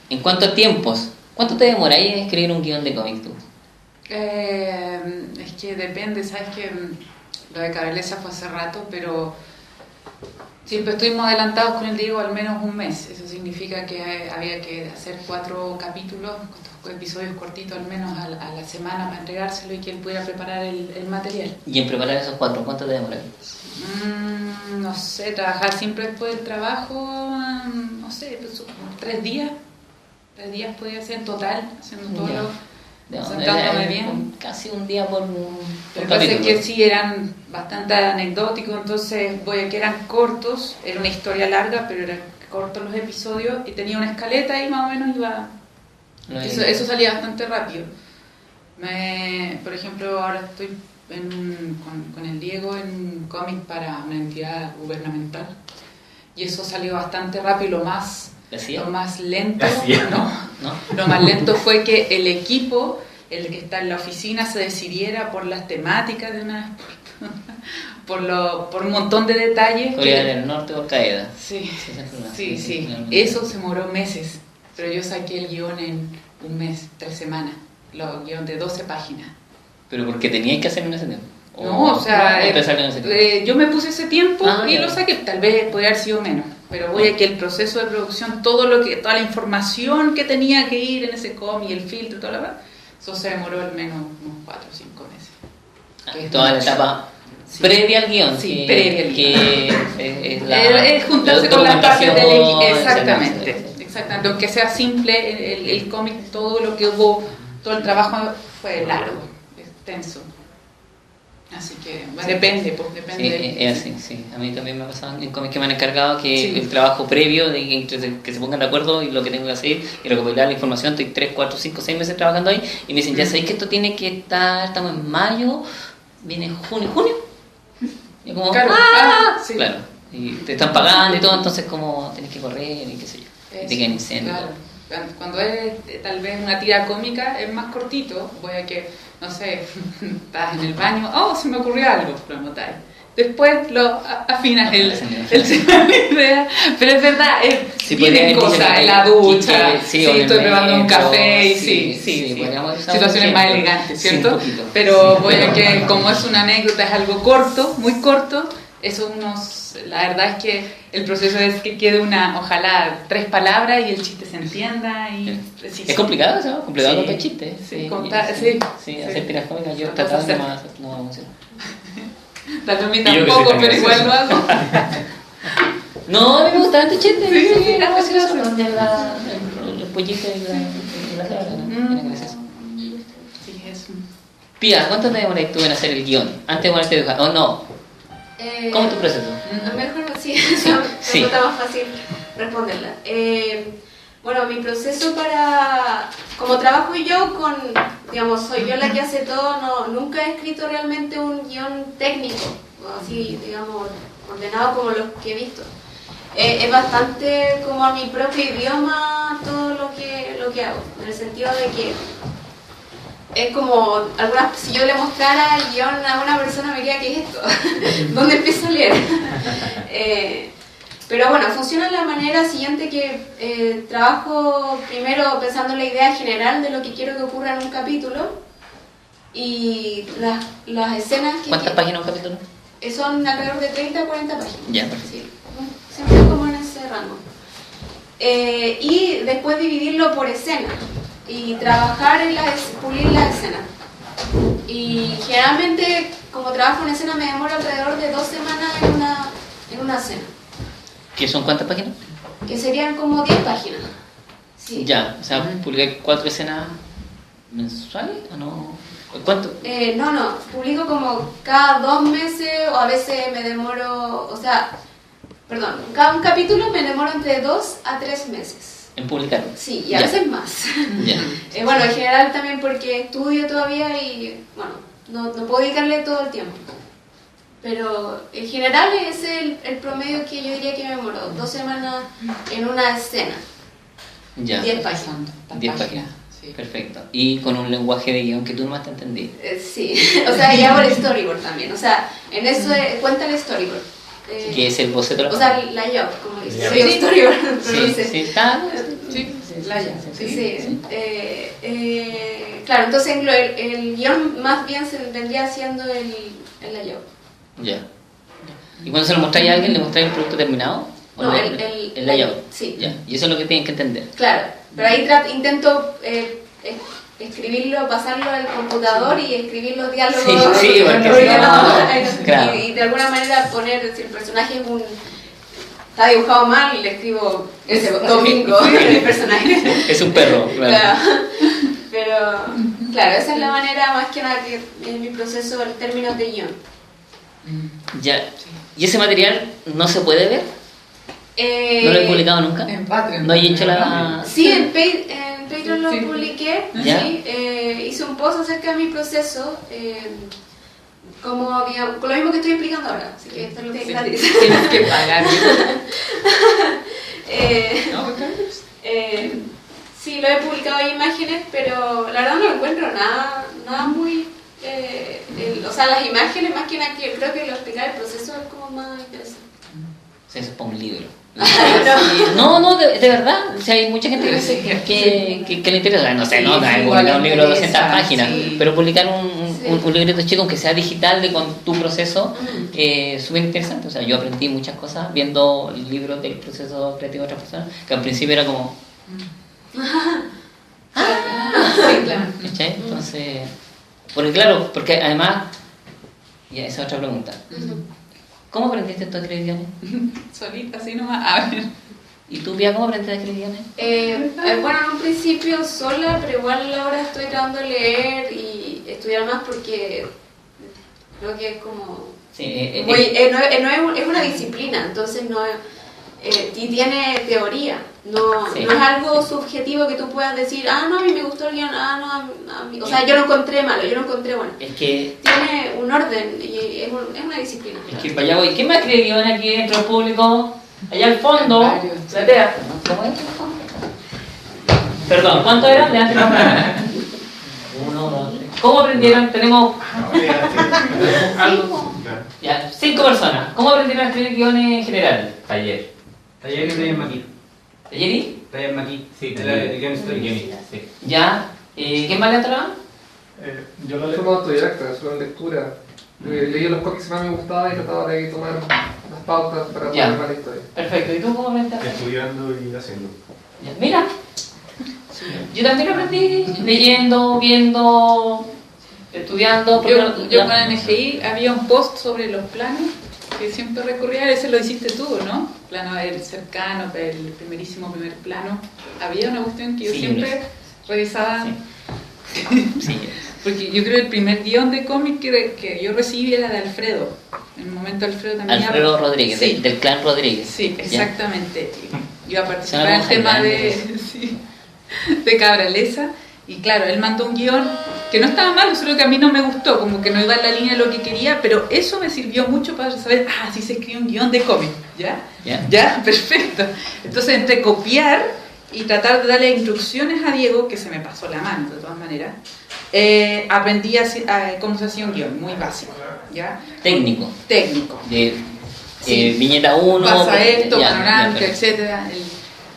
En cuanto a tiempos, ¿cuánto te demoráis en escribir un guión de cómic tú? Es que depende, sabes que lo de Caralesa fue hace rato, pero siempre estuvimos adelantados con el Diego al menos un mes. Eso significa que había que hacer 4 capítulos, 4 episodios cortitos al menos a la semana para entregárselo y que él pudiera preparar el material. ¿Y en preparar esos 4, cuánto te demoráis? No sé, trabajar siempre después del trabajo, no sé, pues, 3 días. 3 días podía ser en total, haciendo todo sentándome bien. Casi un día por Lo que pasa es que sí eran bastante anecdóticos, entonces que eran cortos, era una historia larga, pero eran cortos los episodios y tenía una escaleta y más o menos iba... Eso salía bastante rápido. Por ejemplo, ahora estoy con el Diego en un cómic para una entidad gubernamental y eso salió bastante rápido. Lo más lento, lo más lento fue que el equipo, el que está en la oficina, se decidiera por las temáticas de una vez, por un montón de detalles. Corea del Norte o Al-Qaeda. Sí. Eso se demoró meses, pero yo saqué el guión en un mes, 3 semanas, el guión de 12 páginas. ¿Pero porque teníais que hacerlo en ese tiempo? No, o sea, yo me puse ese tiempo y lo saqué, tal vez podría haber sido menos, pero voy a que el proceso de producción, toda la información que tenía que ir en ese cómic, el filtro, toda la verdad, eso se demoró al menos unos 4 o 5 meses. Toda la etapa previa al guión. Sí, previa al guión. Es juntarse con la parte del equipo. Exactamente. Aunque sea simple, el cómic, todo lo que hubo, todo el trabajo fue largo, extenso. Así que depende. Es así, sí. A mí también me ha pasado en cómics que me han encargado que el trabajo previo, de que se pongan de acuerdo y lo que tengo que hacer y recopilar la información, estoy 3, 4, 5, 6 meses trabajando ahí y me dicen, ya sabéis que esto tiene que estar, estamos en mayo, viene junio. Y como, claro, y te están pagando y todo, entonces como tenés que correr y qué sé yo. Y te quedan incendios. Claro. Cuando es tal vez una tira cómica es más cortito, voy a que, no sé, estás en el baño, se me ocurrió algo, lo anotáis. Después lo afinas el idea, pero es verdad, vienen cosas en la ducha, estoy probando un café y situaciones más elegantes, ¿cierto? Pero voy a que como es una anécdota, es algo corto, muy corto, la verdad es que el proceso es que quede ojalá 3 palabras y el chiste se entienda y es complicado eso, complicado contar chistes. Hacer tiras cómicas yo trataba de no emocionar. Tal vez a mí tampoco, pero igual lo hago. No, a mí me gustaban tus chistes. Sí, era gracioso. Los pollitos y la cara, ¿no? Era gracioso. Sí, eso. Pía, ¿cuánto te demoras tú en hacer el guión? Antes de ponerte a dibujar, ¿o no? ¿Cómo es tu proceso? Mejor sí, resulta más fácil responderla. Bueno, mi proceso como trabajo yo soy yo la que hace todo, nunca he escrito realmente un guión técnico, así, digamos, ordenado como los que he visto. Es bastante como a mi propio idioma todo lo que hago, en el sentido de que es como, si yo le mostrara el guión a una persona me diría, ¿qué es esto? ¿Dónde empiezo a leer? Pero bueno, funciona de la manera siguiente que trabajo primero pensando en la idea general de lo que quiero que ocurra en un capítulo y las escenas que... ¿Cuántas páginas un capítulo? Son alrededor de 30 a 40 páginas. Ya, perfecto. Sí, siempre como en ese rango. Y después dividirlo por escena y trabajar pulir las escenas. Y generalmente, como trabajo en escena, me demoro alrededor de 2 semanas en una escena. ¿Qué son cuántas páginas? Que serían como 10 páginas. Sí. Ya, o sea, publicar 4 escenas mensuales o no. ¿Cuánto? No, publico como cada 2 meses o a veces me demoro, cada un capítulo me demoro entre 2 a 3 meses. en publicarlo. Sí, y a veces más. Ya. Bueno, en general también porque estudio todavía y bueno, no puedo dedicarle todo el tiempo. Pero en general es el promedio que yo diría que me demoró 2 semanas en una escena. Ya. 10 páginas. 10 páginas. Sí. Perfecto. Y con un lenguaje de guión que tú nomás te entendí. Sí, o sea, y hago el storyboard también. O sea, en eso cuenta el storyboard. Que es el boceto. O sea, la yo, como dice. Sí, el storyboard. Sí, está. Sí, la ya. Sí. Claro, entonces el guión más bien se vendría siendo el layout. Ya. ¿Y cuando se lo mostráis a alguien, le mostráis el producto terminado? ¿O No, el layout? Sí. Ya. Y eso es lo que tienen que entender. Claro, pero ahí intento escribirlo, pasarlo al computador y escribir los diálogos. Sí, porque si no, claro. Y de alguna manera poner, si el personaje está dibujado mal, le escribo domingo el personaje. Es un perro, claro. Pero, claro, esa es la manera más que nada que en mi proceso en términos de guión. Ya. ¿Y ese material no se puede ver? ¿No lo he publicado nunca? En Patreon. ¿No he hecho la...? Sí, en Patreon lo publiqué. ¿Ya? Sí, hice un post acerca de mi proceso. Como, digamos, con lo mismo que estoy explicando ahora. Así que esto lo tienes gratis. Tienes que pagar. Sí, lo he publicado en imágenes, pero la verdad no encuentro nada muy... o sea, las imágenes más que nada, que creo que lo explicar el proceso es como más interesante. Eso es para un libro. No, de verdad. O sea, hay mucha gente que le interesa. No sé, publicar un libro de 200 páginas, pero publicar un librito chico, aunque sea digital, con tu proceso, es súper interesante. O sea, yo aprendí muchas cosas viendo libros del proceso creativo de otras personas, que al principio era como... Sí, claro. ¿Cachai? Entonces... porque además... Ya, esa es otra pregunta. ¿Cómo aprendiste tú a escribir guiones? Solita, así nomás. A ver. ¿Y tú, Pia, cómo aprendiste a escribir guiones? Bueno, en un principio sola, pero igual ahora estoy tratando de leer y estudiar más porque creo que es como... Sí, es una disciplina, entonces no es... y tiene teoría, no es algo subjetivo que tú puedas decir, no, a mí me gustó el guión, no, a mí... O sea, yo lo encontré malo, yo lo encontré bueno. Es que... Tiene un orden y es una disciplina. Es que para allá voy. ¿Quién más escribe guiones aquí dentro del público? Allá al fondo. Platea. ¿Cómo es? Perdón, ¿cuántos eran? De antes no. 1, 2, 3. ¿Cómo aprendieron? Tenemos... Ya, 5 personas. ¿Cómo aprendieron a escribir guiones en general? Taller y taller maquí. ¿Taller y? Taller maquí. Sí, taller. el guion story. Sí. Ya. ¿Quién más le entraba? Yo lo leo como autodidacta, solo en lectura. Leí los cómics que más me gustaban y trataba de tomar las pautas para poder armar la historia. Perfecto. ¿Y tú cómo aprendiste? Estudiando y haciendo. Ya, mira. Yo también lo aprendí leyendo, viendo, estudiando. Yo con la NGI había un post sobre los planos que siempre recurría, ese lo hiciste tú, ¿no? Plano del cercano, el primer plano. Había una cuestión que yo siempre revisaba. Sí. Porque yo creo que el primer guión de cómic que yo recibí era de Alfredo. En un momento Alfredo también... Alfredo Rodríguez, sí. del clan Rodríguez. Sí, exactamente. ¿Ya? Iba a participar en el tema de Cabraleza. Y claro, él mandó un guión que no estaba mal, solo que a mí no me gustó, como que no iba en la línea de lo que quería, pero eso me sirvió mucho para saber, así se escribe un guión de cómic, ¿ya? Perfecto. Entonces, entre copiar y tratar de darle instrucciones a Diego, que se me pasó la mano de todas maneras, aprendí cómo se hacía un guión, muy básico, ¿ya? Técnico. Sí. Viñeta 1. Pasa esto, panorámica, etcétera.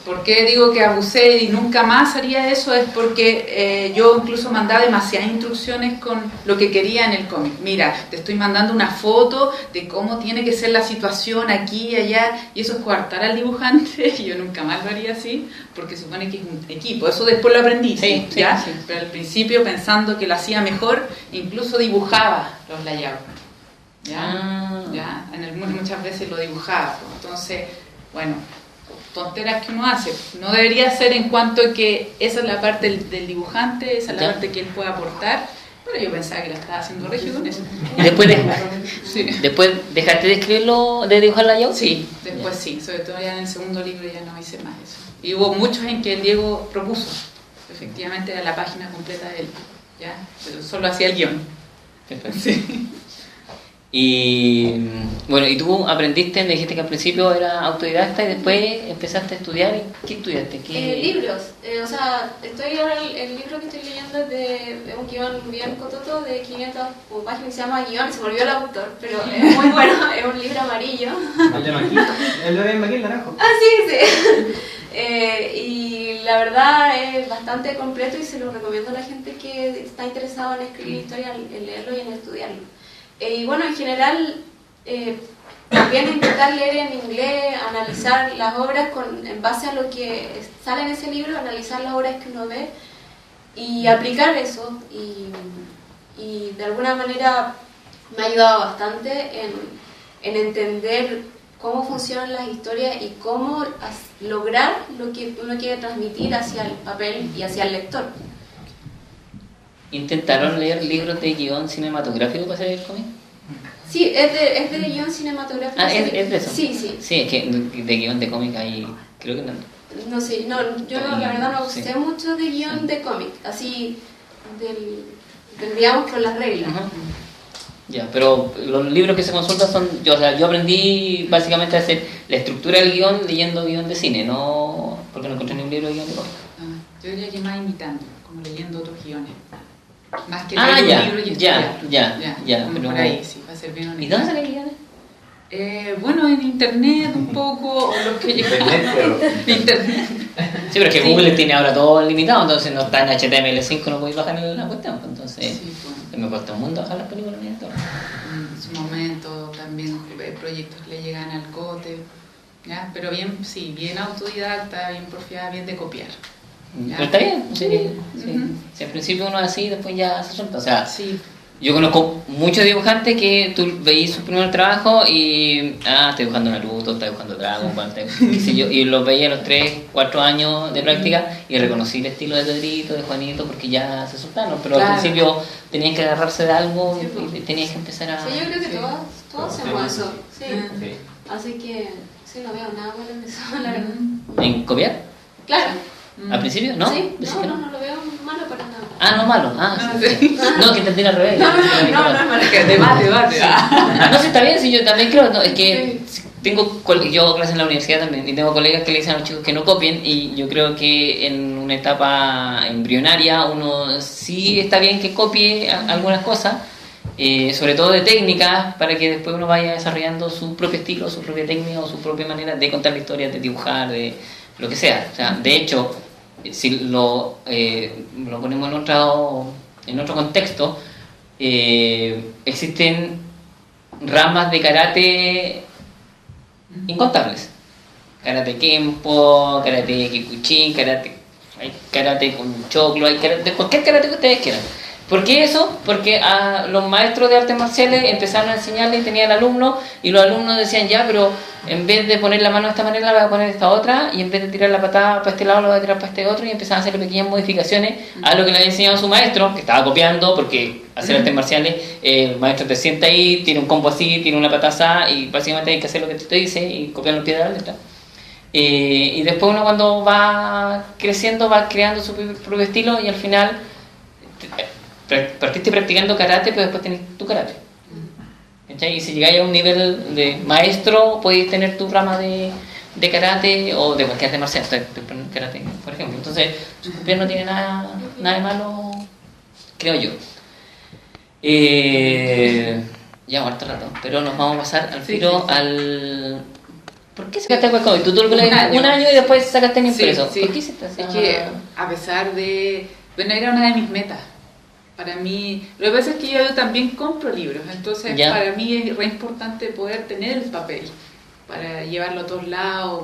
¿Por qué digo que abusé y nunca más haría eso? Es porque yo incluso mandaba demasiadas instrucciones con lo que quería en el cómic. Mira, te estoy mandando una foto de cómo tiene que ser la situación aquí y allá, y eso es coartar al dibujante, y yo nunca más lo haría así, porque supone que es un equipo. Eso después lo aprendí, ¿ya? Sí. Pero al principio, pensando que lo hacía mejor, incluso dibujaba los layouts. ¿Ya? Muchas veces lo dibujaba. Entonces, bueno... tonteras que uno hace. No debería ser en cuanto a que esa es la parte del dibujante, esa es la parte que él puede aportar, pero yo pensaba que la estaba haciendo regio con eso. ¿Y después dejaste de escribirlo, de dibujar layout? Sí, después sí, sobre todo ya en el segundo libro ya no hice más eso. Y hubo muchos en que el Diego propuso. Efectivamente era la página completa de él, ¿ya? Pero solo hacía el guión. Sí. Y bueno, y tú aprendiste, me dijiste que al principio era autodidacta y después empezaste a estudiar. ¿Qué estudiaste? Libros. O sea, el libro que estoy leyendo es de un guión bien cototo de 500 páginas, se llama Guión, se me olvidó el autor, pero es muy bueno, es un libro amarillo. ¿El de Maquil? ¿El de Maquil naranjo? Ah, sí. Y la verdad es bastante completo y se lo recomiendo a la gente que está interesada en escribir historia, en leerlo y en estudiarlo. Y bueno, en general, también intentar leer en inglés, analizar las obras en base a lo que sale en ese libro, analizar las obras que uno ve y aplicar eso. Y de alguna manera me ha ayudado bastante en entender cómo funcionan las historias y cómo lograr lo que uno quiere transmitir hacia el papel y hacia el lector. ¿Intentaron leer libros de guión cinematográfico para hacer el cómic? Sí, es de guión cinematográfico. Ah, ¿es de eso? Sí, sí. Sí, es que de guión de cómic hay, creo que no. No sé, yo la verdad no sé mucho de guión de cómic, así, digamos con las reglas. Ya, pero los libros que se consultan son, yo aprendí básicamente a hacer la estructura del guión leyendo guión de cine, no porque no encontré ningún libro de guión de cómic. Yo diría que más imitando, como leyendo otros guiones. Más que leer un libro y estudiarlo. Ya. Pero por ahí, sí, va a ser bien honesto. ¿Y dónde salen guiones? Bueno, en internet un poco, o los que llegan internet. Sí, pero es que Google tiene ahora todo limitado, entonces no está en HTML5, no podéis bajar la cuestión, entonces me cuesta un mundo bajar las películas y todo. En su momento también proyectos que le llegan al cote, ¿ya? Pero bien, sí, bien autodidacta, bien porfiada, bien de copiar. ¿Ya? Pero está bien, sí. Si al principio uno es así, después ya se suelta. O sea, yo conozco muchos dibujantes que tú veís su primer trabajo y está dibujando Naruto, está dibujando Dragon Ball, y los veía a los 3, 4 años de práctica y reconocí el estilo de Pedrito, de Juanito, porque ya se soltaron, pero al principio tenían que agarrarse de algo y tenías que empezar a... Sí, yo creo que todos hacemos eso, sí. Así que sí, no veo nada malo en eso, la verdad. ¿En copiar? Claro. ¿Al principio? ¿No? Sí, no lo veo malo para nada. Ah, no malo. No, que entendí al revés. No es malo. Debate. No, sí, está bien, sí, yo también creo, es que yo clase en la universidad también y tengo colegas que le dicen a los chicos que no copien y yo creo que en una etapa embrionaria uno sí está bien que copie algunas cosas, sobre todo de técnicas, para que después uno vaya desarrollando su propio estilo, su propia técnica o su propia manera de contar la historia, de dibujar, de lo que sea. O sea, de hecho, si lo ponemos en otro contexto, existen ramas de karate incontables. Karate Kenpo, karate Kikuchin, hay karate con choclo, hay karate, cualquier karate que ustedes quieran. ¿Por qué eso? Porque a los maestros de artes marciales empezaron a enseñarle y tenían alumnos y los alumnos decían ya, pero en vez de poner la mano de esta manera la voy a poner de esta otra y en vez de tirar la patada para este lado la voy a tirar para este otro y empezaban a hacer pequeñas modificaciones a lo que le había enseñado su maestro, que estaba copiando porque hacer artes marciales, el maestro te sienta ahí, tiene un combo así, tiene una patada y básicamente hay que hacer lo que te dice y copiar los pies de la letra. Y después uno cuando va creciendo va creando su propio estilo y al final partiste practicando karate, pero después tenés tu karate. ¿Cachai? Y si llegáis a un nivel de maestro, podéis tener tu rama de karate o de cualquier arte marcial, karate, por ejemplo. Entonces, copiar no tiene nada de malo, creo yo. Ya harto rato, pero nos vamos a pasar al tiro al... ¿Por qué sacaste el webcomic? Tú lo leíste un año y después sacaste el impreso. ¿Por qué hiciste eso? Es que, a pesar de... Bueno, era una de mis metas. Para mí, lo que pasa es que yo también compro libros, entonces para mí es re importante poder tener el papel para llevarlo a todos lados,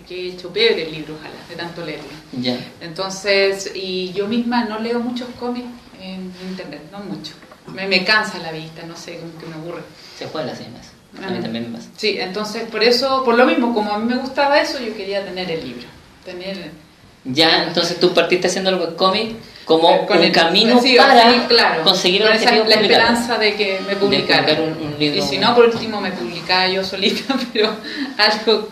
que hecho pebre el libro, ojalá, de tanto leerlo. Entonces, y yo misma no leo muchos cómics en internet, no mucho. Me cansa la vista, no sé, como que me aburre. Se juega las cenas. A mí también me pasa. Sí, entonces por eso, por lo mismo, como a mí me gustaba eso, yo quería tener el libro. Ya, entonces tú partiste haciendo el webcomic como un camino para conseguir el objetivo de la esperanza de que me publicara. Un libro. Y si no, por último me publicaba yo solita, pero algo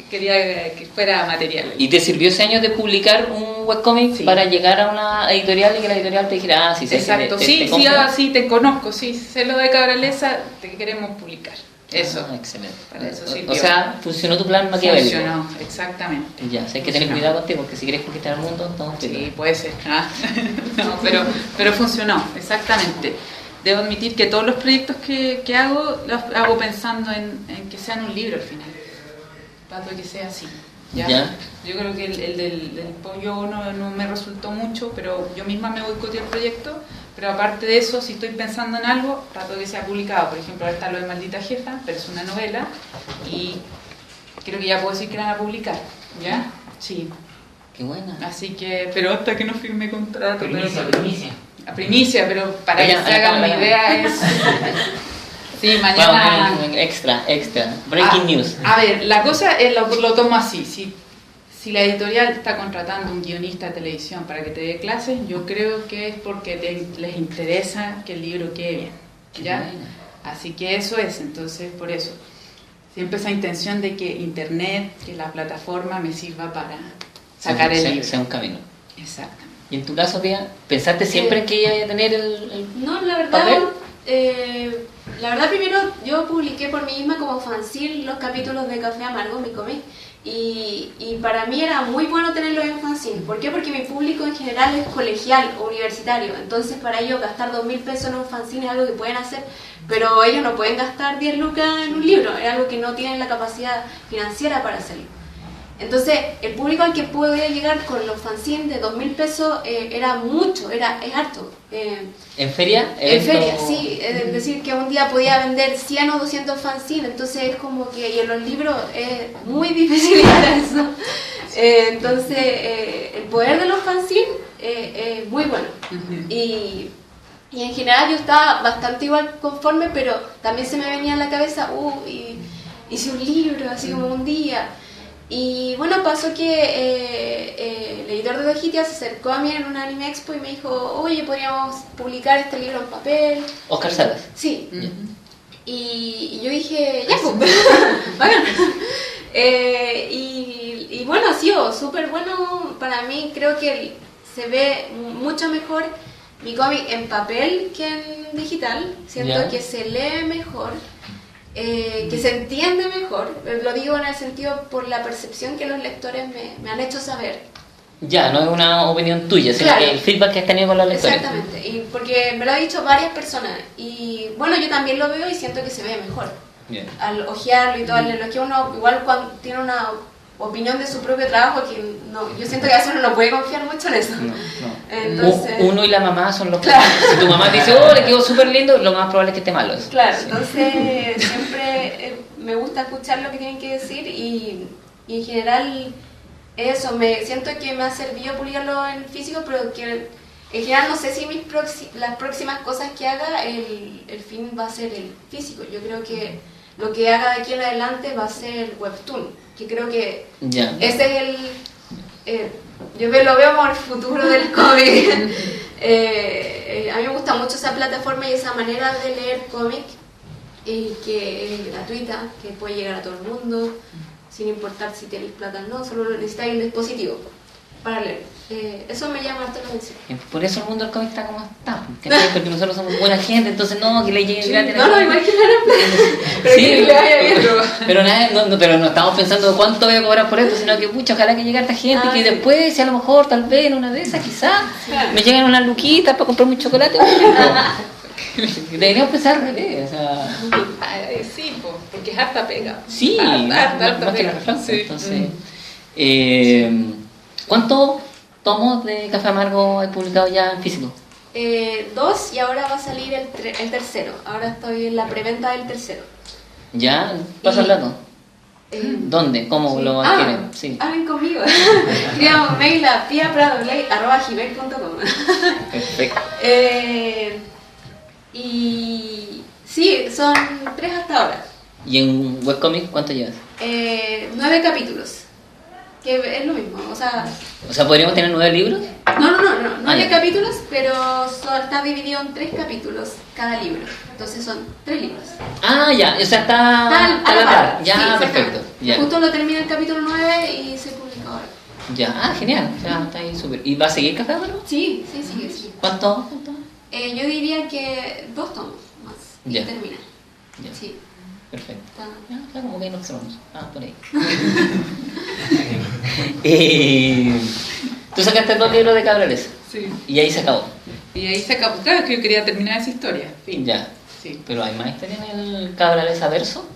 quería que fuera material. ¿Y te sirvió ese año de publicar un webcomic para llegar a una editorial y que la editorial te dijera, sí, exacto, sí, te conozco, sí, sé lo de Cabraleza, te queremos publicar. Eso. Excelente. Para eso sirvió. O sea, funcionó tu plan maquiavélico. Funcionó, exactamente. Ya, hay que tener cuidado contigo, porque si quieres conquistar el mundo, estamos sí, puede ser. No, pero funcionó, exactamente. Debo admitir que todos los proyectos que hago, los hago pensando en que sean un libro al final. Trato de que sea así. ¿Ya? Yo creo que el del pollo no me resultó mucho, pero yo misma me boicoteé el proyecto. Pero aparte de eso, si estoy pensando en algo, trato de que sea publicado. Por ejemplo, ahora está lo de Maldita Jefa, pero es una novela y creo que ya puedo decir que la van a publicar. ¿Ya? Sí. Qué buena. Así que, pero hasta que no firme contrato. Primicia. A primicia, pero para que se hagan una idea es... Sí, mañana... Bueno, extra. Breaking news. A ver, la cosa es, lo tomo así. Si la editorial está contratando un guionista de televisión para que te dé clases, yo creo que es porque les interesa que el libro quede bien. ¿Ya? Así que eso es, entonces por eso. Siempre esa intención de que internet, que la plataforma me sirva para sacar el libro. Sea un camino. Exacto. ¿Y en tu caso, Pia, pensaste siempre que iba a tener el No, la verdad primero yo publiqué por mí misma como fanzine los capítulos de Café Amargo, mi cómic, y para mí era muy bueno tenerlo en fanzine. ¿Por qué? Porque mi público en general es colegial o universitario, entonces para ellos gastar 2.000 pesos en un fanzine es algo que pueden hacer, pero ellos no pueden gastar 10 lucas en un libro, es algo que no tienen la capacidad financiera para hacerlo. Entonces, el público al que podía llegar con los fanzines de 2.000 pesos era mucho, es harto. ¿En feria? En feria, sí. Es decir, que un día podía vender 100 o 200 fanzines, entonces es como que, y en los libros es muy difícil llegar a eso. Entonces, el poder de los fanzines es muy bueno. Y en general yo estaba bastante igual conforme, pero también se me venía a la cabeza, hice un libro, así como un día. Y bueno, pasó que el editor de Dojitia se acercó a mí en una anime expo y me dijo, oye, podríamos publicar este libro en papel. Oscar Salas. Sí. Y yo dije, ya, pues, bacán. Y bueno, ha sido súper bueno para mí. Creo que se ve mucho mejor mi cómic en papel que en digital. Siento que se lee mejor. Que se entiende mejor, lo digo en el sentido por la percepción que los lectores me han hecho saber. Ya, no es una opinión tuya, sino que el feedback que has tenido con los lectores. Exactamente, y porque me lo han dicho varias personas, y bueno, yo también lo veo y siento que se ve mejor. Al ojearlo y todo, lo que uno, igual cuando tiene una opinión de su propio trabajo, que yo siento que a veces uno no puede confiar mucho en eso. No. Entonces, uno y la mamá son los claro. Si tu mamá te dice, le quedó súper lindo, lo más probable es que esté malo. Claro, entonces siempre me gusta escuchar lo que tienen que decir y en general eso, me siento que me ha servido publicarlo en físico, pero que en general no sé si las próximas cosas que haga, el fin va a ser el físico. Yo creo que lo que haga de aquí en adelante va a ser webtoon, que creo que ese es yo lo veo como el futuro del cómic. A mí me gusta mucho esa plataforma y esa manera de leer cómic, que es gratuita, que puede llegar a todo el mundo, sin importar si tenéis plata o no, solo necesitáis un dispositivo para leer. Eso me llama harto la atención. Por eso el mundo del cómic está como está, porque nosotros somos buena gente, entonces no, que le llegue gratis. No, igual que la sí, que le vaya bien. Pero no estamos pensando cuánto voy a cobrar por esto, sino que pucha, ojalá que llegue harta gente, que después, si a lo mejor, tal vez, en una de esas, quizás, me llegan unas luquitas para comprarme un chocolate. Deberíamos pensar al revés, o sea... Sí, porque es harta pega. Sí, harta pega. Entonces, ¿cuántos tomos de Café Amargo hay publicado ya en físico? 2 y ahora va a salir el tercero. Ahora estoy en la preventa del tercero. ¿Ya? ¿Pasa el dato? ¿Dónde? ¿Cómo lo adquieren? Sí. Hablen conmigo. Escriban un mail a piapradoblay@gmail.com. Perfecto. Y sí, son 3 hasta ahora. ¿Y en webcomic cuánto llevas? 9 capítulos. Que es lo mismo, o sea, ¿podríamos tener 9 libros? No, 9 capítulos, pero está dividido en 3 capítulos cada libro. Entonces son 3 libros. Ya, o sea, está a la par. Ya, sí, perfecto. Ya. Justo lo termina el capítulo 9 y se publica ahora. Ya, genial. Ya, está ahí súper. ¿Y va a seguir Café Amaro? Sí. ¿Cuánto? Yo diría que 2 tomos más y Ya. termina. Ya. Sí. Perfecto. Está. Ya, como que nos cerramos. Por ahí. Tú sacaste 2 libros de Cabrales Sí. y ahí se acabó. Y ahí se acabó. Claro, es que yo quería terminar esa historia. Fin. Ya. Sí. Pero hay más historia en el Cabrales Averso.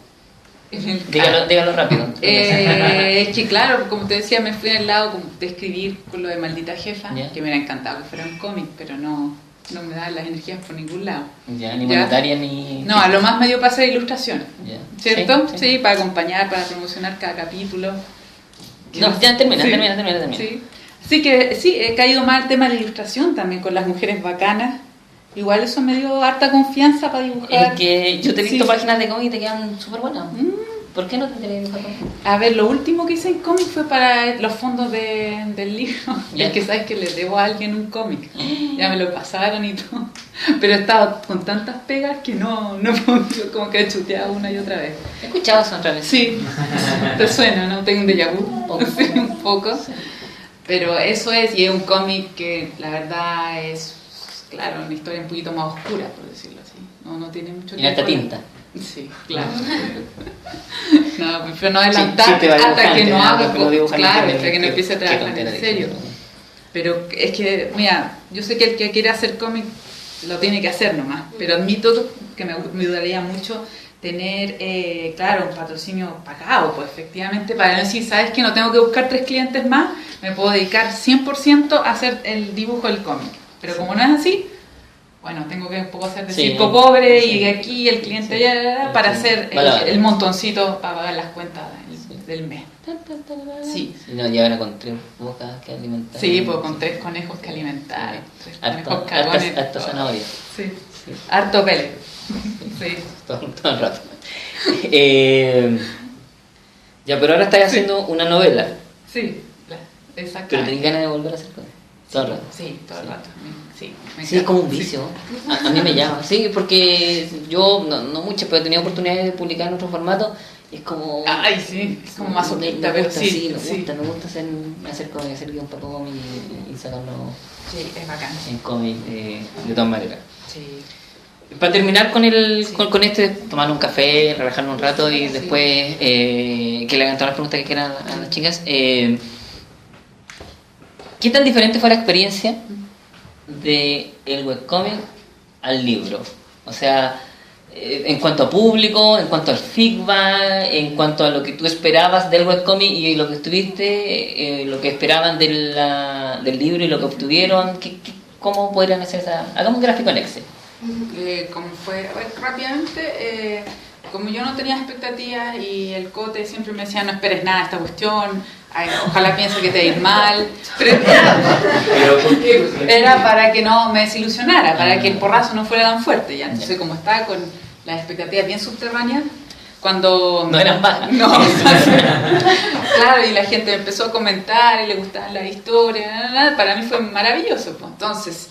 Dígalo. Dígalo rápido. Es que claro, como te decía, me fui al lado como de escribir con lo de Maldita Jefa, Ya. que me hubiera encantado que fuera un cómic, pero no me daban las energías por ningún lado. Ya, ni Ya. monetaria ni. No, a lo más me dio para hacer ilustraciones, Ya. ¿cierto? Sí, Sí, para acompañar, para promocionar cada capítulo. No, ya termina. Sí. Así que sí, he caído más al tema de la ilustración también con las mujeres bacanas. Igual eso me dio harta confianza para dibujar. Es que yo te he visto Sí. páginas de cómic y te quedan súper buenas. ¿Por qué no te interesa dibujar cómic? A ver, lo último que hice en cómic fue para los fondos del libro. Ya. Es que sabes que le debo a alguien un cómic. Ya me lo pasaron y todo. Pero he estado con tantas pegas que no puedo, como que he chuteado una y otra vez. He escuchado eso otra vez. Sí, te suena, ¿no? Tengo un déjà vu. Sí, un poco. Pero eso es, y es un cómic que la verdad es, claro, una historia un poquito más oscura, por decirlo así. No tiene mucho Y harta ver. tinta. Sí, claro. No, pero no adelantar Sí, te va hasta que dibujante, no ¿no? haga, Porque no dibujan claro, ni hasta que no qué- empiece a qué trabajar tontera en dije, serio. Pero es que, mira, yo sé que el que quiere hacer cómic lo tiene que hacer nomás, pero admito que me ayudaría mucho tener, claro, un patrocinio pagado, pues efectivamente, para decir, ¿sabes que no tengo que buscar 3 clientes más? Me puedo dedicar 100% a hacer el dibujo del cómic. Pero como no es así, bueno, tengo que un poco hacer de Sí, circo pobre sí. y aquí el cliente Sí. ya para Sí. hacer Vale. el montoncito para pagar las cuentas Sí. del mes. Sí. Y no, y ahora con 3 bocas que alimentar. Sí, pues con 3 conejos que alimentar, 3 conejos cagones. Harta zanahoria. Sí. Sí. Harto pele. Sí. Todo el rato. Ya, pero ahora estás haciendo una novela. Sí, exacto. Pero tenés ganas de volver a hacer cosas. Todo el rato. Sí, todo el rato. Sí, me Sí, es encanta. como un vicio. A mí me llama. Sí, porque yo, no muchas, pero he tenido oportunidades de publicar en otro formato. Y es como. Ay, sí, es como masoquista, me pero gusta, sí. me gusta hacer cómic, hacer guión para cómic y sacarlo Sí, es bacán. en cómic de todas maneras. Sí. Para terminar con Sí. con este, tomar un café, relajarnos un rato y Sí. después que le hagan todas las preguntas que quieran a las chicas. ¿Qué tan diferente fue la experiencia de el webcomic al libro? O sea, en cuanto a público, en cuanto al feedback, en cuanto a lo que tú esperabas del webcomic y lo que estuviste, lo que esperaban del libro y lo que obtuvieron, ¿cómo podrían hacer esa? Hagamos un gráfico en Excel. Como fue, a ver, rápidamente, como yo no tenía expectativas y el Cote siempre me decía no esperes nada de esta cuestión, ay, ojalá piense que te va a ir mal, pero era para que no me desilusionara, para que el porrazo no fuera tan fuerte, ya. Entonces como estaba con las expectativas bien subterráneas, cuando... No eran bajas. No, claro, y la gente empezó a comentar y le gustaban las historias, para mí fue maravilloso, pues. Entonces...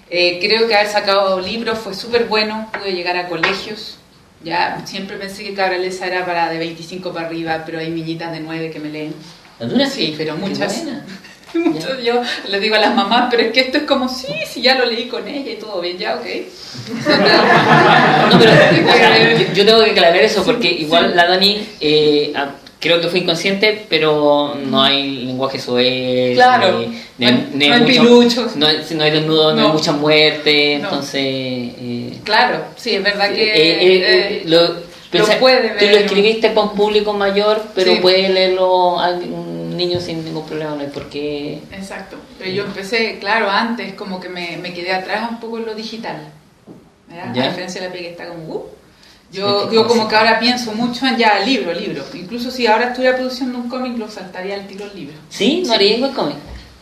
creo que haber sacado libros fue súper bueno, pude llegar a colegios, ya siempre pensé que Cabralesa era para de 25 para arriba, pero hay niñitas de 9 que me leen. ¿La dura? Sí, pero Qué muchas. buena. Muchas yo les digo a las mamás, pero es que esto es como, sí, ya lo leí con ella y todo bien, ya, ok. No, pero o sea, yo tengo que aclarar eso porque igual la Dani creo que fue inconsciente, pero no hay lenguaje soez, Claro, no hay piluchos. no hay desnudo, no hay No. mucha muerte, No. entonces... Claro, sí, es verdad que puede ver. Tú lo escribiste para un público mayor, pero Sí. puede leerlo un niño sin ningún problema, no hay por qué... Exacto, pero yo empecé, claro, antes como que me quedé atrás un poco en lo digital, ¿verdad? Ya. A diferencia de la pie que está como, Sí, yo que como sí. que ahora pienso mucho en ya libro, incluso si ahora estuviera produciendo un cómic lo saltaría al tiro el libro, ¿Sí? ¿No haría igual cómic?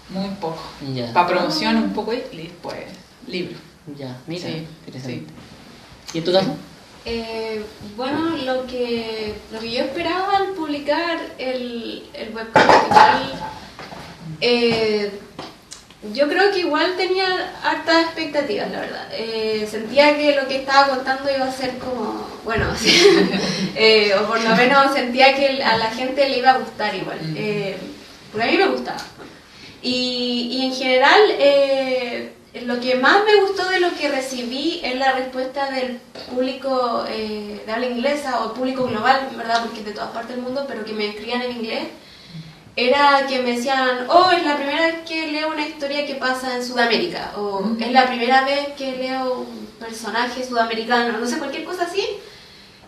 muy poco, Ya. para promoción un poco y después libro. Ya, mira, Sí, interesante. ¿Y en tu caso? Bueno, lo que yo esperaba al publicar el webcomic igual, Yo creo que igual tenía hartas expectativas, la verdad. Sentía que lo que estaba contando iba a ser como, bueno, o por lo menos sentía que a la gente le iba a gustar igual. Porque a mí me gustaba. Y en general, lo que más me gustó de lo que recibí es la respuesta del público de habla inglesa o público global, ¿verdad? Porque es de todas partes del mundo, pero que me escribían en inglés. Era que me decían, oh, es la primera vez que leo una historia que pasa en Sudamérica, o es la primera vez que leo un personaje sudamericano, no sé, cualquier cosa así.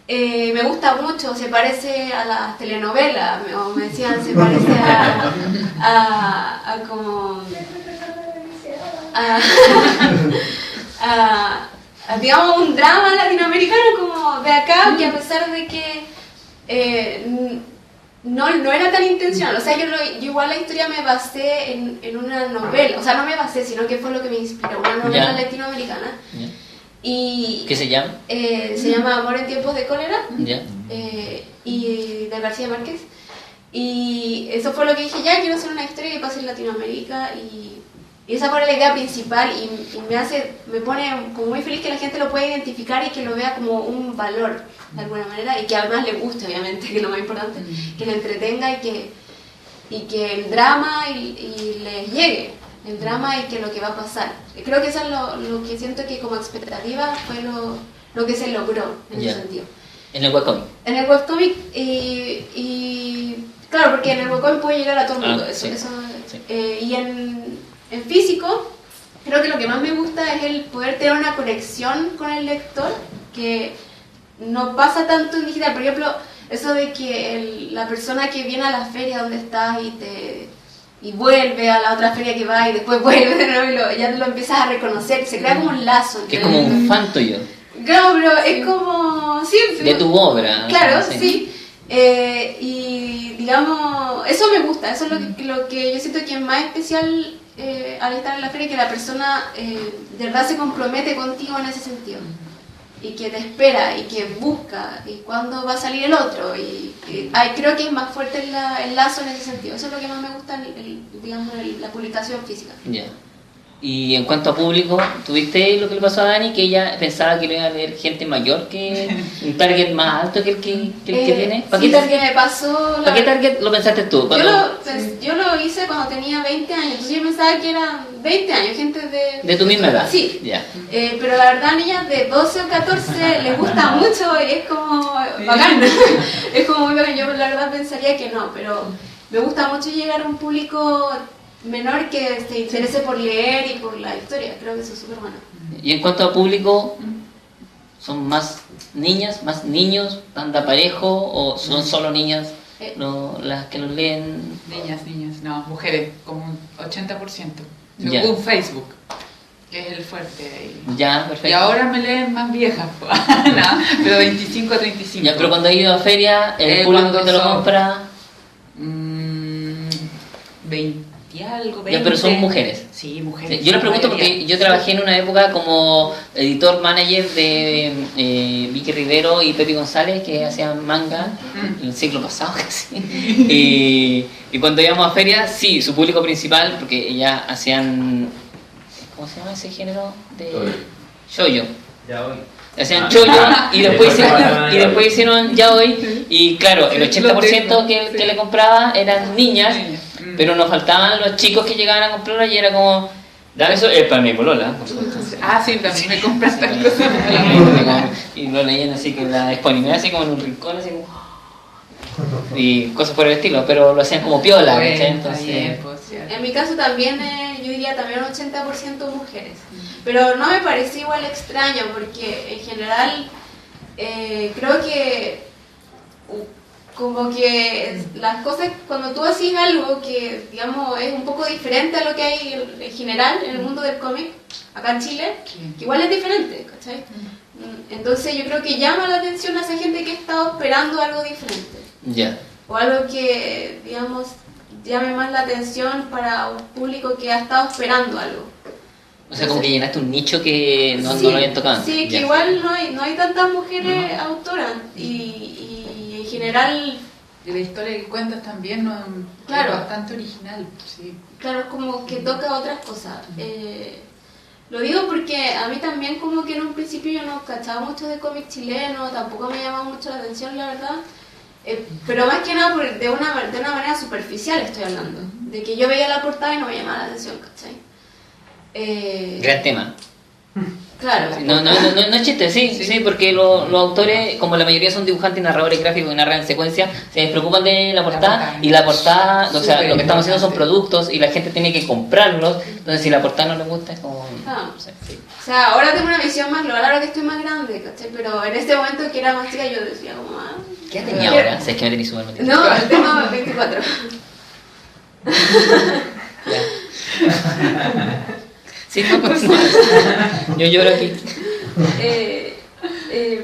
Me gusta mucho, se parece a las telenovelas, o me decían, se parece a como... digamos, un drama latinoamericano como de acá, que a pesar de que... no era tan intencional, o sea, yo igual la historia me basé en una novela, o sea, no me basé, sino que fue lo que me inspiró, una novela latinoamericana. Y ¿qué se llama? Se llama Amor en tiempos de cólera, Ya. Y de García Márquez. Y eso fue lo que dije, ya quiero hacer una historia que pase en Latinoamérica, y esa fue la idea principal, y me pone como muy feliz que la gente lo pueda identificar y que lo vea como un valor de alguna manera, y que además le guste, obviamente, que es lo más importante, que le entretenga y que el drama y les llegue, el drama y que lo que va a pasar. Creo que eso es lo que siento que como expectativa fue lo que se logró en ese sentido. ¿En el webcomic? En el webcomic, y claro, porque en el webcomic puede llegar a todo el mundo, Sí. Y en físico, creo que lo que más me gusta es el poder tener una conexión con el lector, que no pasa tanto en digital. Por ejemplo, eso de que la persona que viene a la feria donde estás y vuelve a la otra feria que va y después vuelve de nuevo y ya lo empiezas a reconocer, se crea como un lazo. Que es como un fan tuyo. Claro, pero es como... Sí, de tu obra. Claro, sí. Y digamos, eso me gusta, eso es lo que yo siento que es más especial al estar en la feria, que la persona de verdad se compromete contigo en ese sentido. Y que te espera y que busca y cuándo va a salir el otro, y creo que es más fuerte el lazo en ese sentido. Eso es lo que más me gusta, digamos, la publicación física. Ya. Y en cuanto a público, ¿tuviste lo que le pasó a Dani, que ella pensaba que le iba a ver gente mayor, que un target más alto que el que tiene? ¿Para qué target me pasó? ¿Para qué target lo pensaste tú? Yo lo hice cuando tenía 20 años, entonces yo pensaba que eran 20 años, gente de tu misma edad. Sí. Ya. Pero la verdad, niñas de 12 o 14 les gusta mucho y es como bacán. Es como muy bacán. Yo la verdad pensaría que no, pero me gusta mucho llegar a un público menor que se interese por leer y por la historia. Creo que eso es súper bueno. Y en cuanto a público, ¿son más niñas, más niños, anda parejo, o son solo niñas las que los leen? Niñas, no, mujeres, como un 80%. Ya. Según Facebook, que es el fuerte ahí. Ya, perfecto. Y ahora me leen más viejas, no, pero 25 a 35. Ya, pero cuando he ido a feria, el público que te lo compra... 20 y algo, 20. Ya, pero son mujeres. Sí, mujeres. Sí, yo les pregunto porque yo trabajé en una época como editor manager de Vicky Rivero y Pepe González, que hacían manga el siglo pasado casi. Y cuando íbamos a ferias, sí, su público principal, porque ellas hacían... ¿Cómo se llama ese género? De shoujo. Ya hoy. Hacían shoujo y después hicieron yaoi, y claro, el 80% que le compraba eran niñas. Pero nos faltaban los chicos que llegaban a comprarla y era como, dame eso, es para mi polola, por supuesto. Ah, sí, también me compras estas cosas. Y lo leían así que la exponían así como en un rincón, así como... Y cosas por el estilo, pero lo hacían como piola, bueno, entonces... En mi caso también, yo diría también un 80% mujeres. Pero no me parece igual extraño, porque en general creo que... como que las cosas, cuando tú haces algo que, digamos, es un poco diferente a lo que hay en general en el mundo del cómic, acá en Chile, que igual es diferente, ¿cachai? Entonces yo creo que llama la atención a esa gente que ha estado esperando algo diferente. Ya. O algo que, digamos, llame más la atención para un público que ha estado esperando algo. O sea, como que llenaste un nicho que no lo habían tocado antes. Sí, que ya. Igual no hay tantas mujeres autoras, y en general... Y la historia que cuentas también Claro. es bastante original, sí. claro, es como que toca otras cosas. Lo digo porque a mí también como que en un principio yo no cachaba mucho de cómic chileno, tampoco me llamaba mucho la atención, la verdad. Pero más que nada de una manera superficial estoy hablando. De que yo veía la portada y no me llamaba la atención, ¿cachai? Gran tema. Claro. No es chiste, sí, porque los autores, como la mayoría son dibujantes y narradores gráficos que narran en secuencia, se preocupan de la portada y la portada, o sea, lo que estamos haciendo son productos y la gente tiene que comprarlos, entonces si la portada no les gusta es como... No sé, sí. O sea, ahora tengo una visión más global, ahora que estoy más grande, ¿cachai? Pero en este momento que era más chica yo decía como... ¿Qué tenía ahora? Si es que me tenéis súper metido. No, tengo 24. Sí, no, pues no. Yo lloro aquí.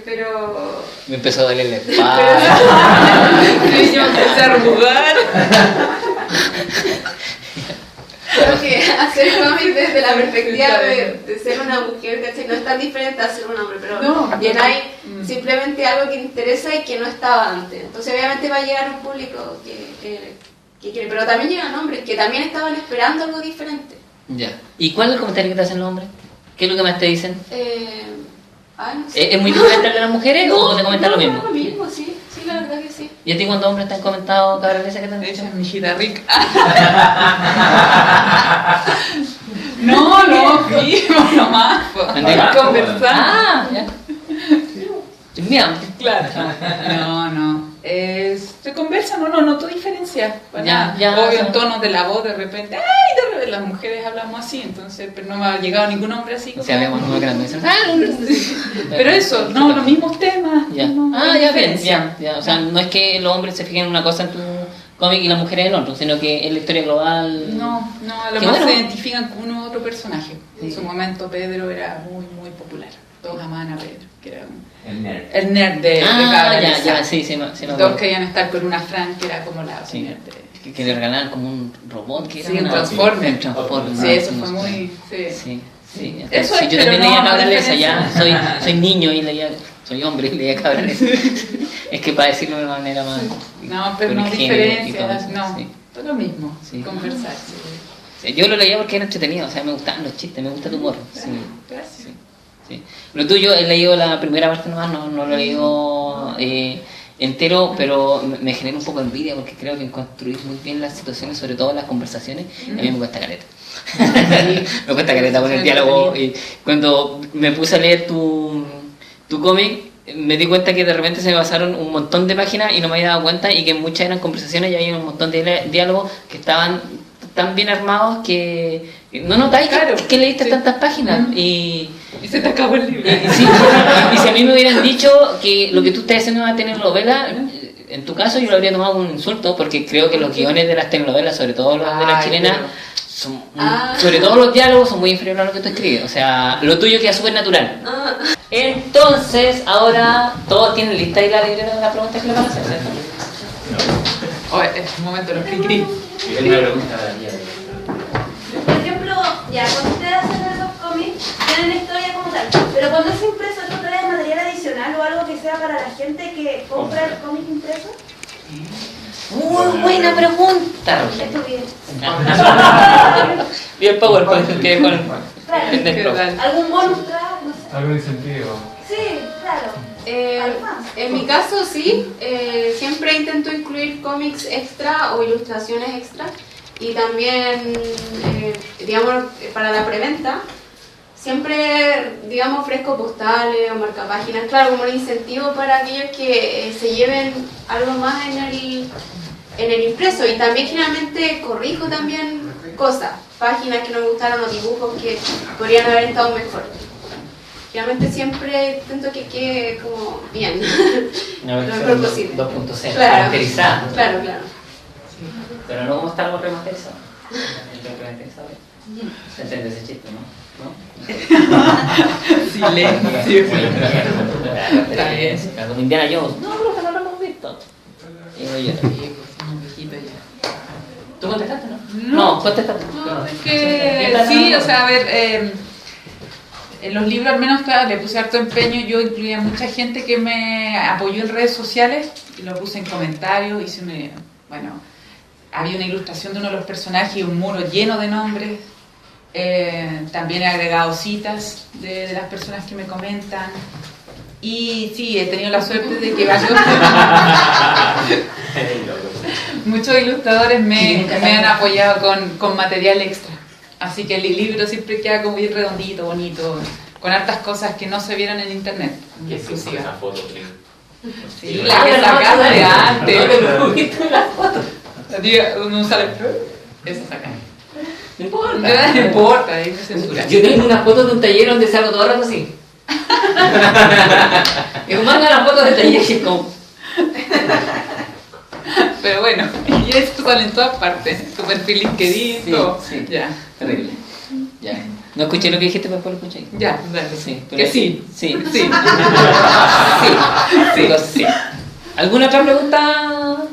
Pero... Me empezó a doler la espalda. Yo empecé a arrugar. Creo que hacer cómic desde la perspectiva de ser una mujer, ¿cachai? No es tan diferente a ser un hombre, pero bien hay simplemente algo que interesa y que no estaba antes. Entonces obviamente va a llegar un público que quiere, pero también llegan hombres que también estaban esperando algo diferente. Ya. ¿Y cuál es el comentario que te hacen los hombres? ¿Qué es lo que más te dicen? No sé. ¿Es muy diferente al de las mujeres o te comentan lo mismo? No, lo mismo, sí, la verdad que sí. ¿Y a ti cuando hombres te han comentado cada vez que te han dicho? Ella es mi hijita rica. No, vimos nomás. Conversar. Ah, ya. Mira, claro. No. Se conversa, no noto diferencia. Ya, obvio, en tonos de la voz de repente. ¡Ay! Las mujeres hablamos así, entonces, pero no me ha llegado ningún hombre así. O sea, vemos uno que nos dicen, pero eso, no, los mismos temas. Ya. Ya ven, ya. O sea, no es que los hombres se fijen en una cosa en tu cómic y las mujeres en otro, sino que es la historia global. No, a lo más se identifican con uno u otro personaje. En su momento Pedro era muy, muy popular. Todos amaban a Pedro, que era el nerd de Cabra. Sí, todos querían estar con una Fran que era como la nerd que le regalaban como un robot que era un Transformer. Sí, eso fue muy... Sí. Eso yo también leía Cabrales allá, soy niño y leía, soy hombre y leía Cabrales. Es que para decirlo de una manera más... No, pero no diferencias, todo lo mismo, conversar. Yo lo leía porque era entretenido, o sea, me gustaban los chistes, me gusta el humor. Gracias. Sí. Lo tuyo, he leído la primera parte nomás, no lo he leído entero, pero me genera un poco de envidia porque creo que construís muy bien las situaciones, sobre todo las conversaciones, a mí me cuesta caleta. Me cuesta caleta poner diálogo y cuando me puse a leer tu cómic me di cuenta que de repente se me pasaron un montón de páginas y no me había dado cuenta y que muchas eran conversaciones y hay un montón de diálogos que estaban tan bien armados que no notáis que leíste tantas páginas y se te acabó el libro. Y si a mí me hubieran dicho que lo que tú estás haciendo va a tener novela, en tu caso yo lo habría tomado como un insulto porque creo que los guiones de las telenovelas, sobre todo los de las chilenas, sobre todo los diálogos son muy inferiores a lo que tú escribes. O sea, lo tuyo queda súper natural. Entonces, ahora todos tienen lista ahí la libreta de las preguntas que le van a hacer, ¿cierto? No. Es un momento, lo escribí. Es una pregunta de la mía. Por ejemplo, cuando ustedes hacen esos cómics, tienen historia como tal, pero cuando es impreso, ¿eso trae material adicional o algo que sea para la gente que compra el cómic impreso? Muy buena pregunta, Rogelio. Esto bien. Bien PowerPoint que con ¿Algún bonus track? No sé. Algo de incentivo. Sí, claro. En mi caso sí, siempre intento incluir cómics extra o ilustraciones extra y también, digamos, para la preventa siempre, digamos, ofrezco postales o marcapáginas, claro, como un incentivo para aquellos que se lleven algo más en el impreso y también generalmente corrijo también cosas, páginas que no me gustaron o dibujos que podrían haber estado mejor. Realmente siempre intento que quede como bien, lo mejor posible. 2.0, claro, caracterizado. Claro. Sí. Pero no como está algo remasterizado. ¿Se entiende ese chiste, no? Silencio. Está bien. Como Indiana Jones. No, pero no lo hemos visto. ¿Tú contestaste, no? No, contestaste. No, es que sí, o sea, a ver, en los libros al menos le puse harto empeño, yo incluía mucha gente que me apoyó en redes sociales y lo puse en comentarios, había una ilustración de uno de los personajes y un muro lleno de nombres. También he agregado citas de las personas que me comentan. Y sí, he tenido la suerte de que muchos ilustradores me han apoyado con material extra. Así que el libro siempre queda como bien redondito, bonito, con hartas cosas que no se vieron en internet. ¿Qué es esa foto? Sí, la que sacaste de antes. La foto. Uno sale. Esa saca. No importa. No importa, es censura. Yo tengo una foto de un taller donde salgo todo el rato así. Y me mandan las fotos del taller y es como... Pero bueno, y eso sale en todas partes. Tu perfil LinkedIn, todo. Sí, ya. Terrible. Ya. No escuché lo que dijiste, pero después lo escuché. Ya, dale. Sí, que sí. Sí. Sí. Sí. ¿Alguna otra pregunta?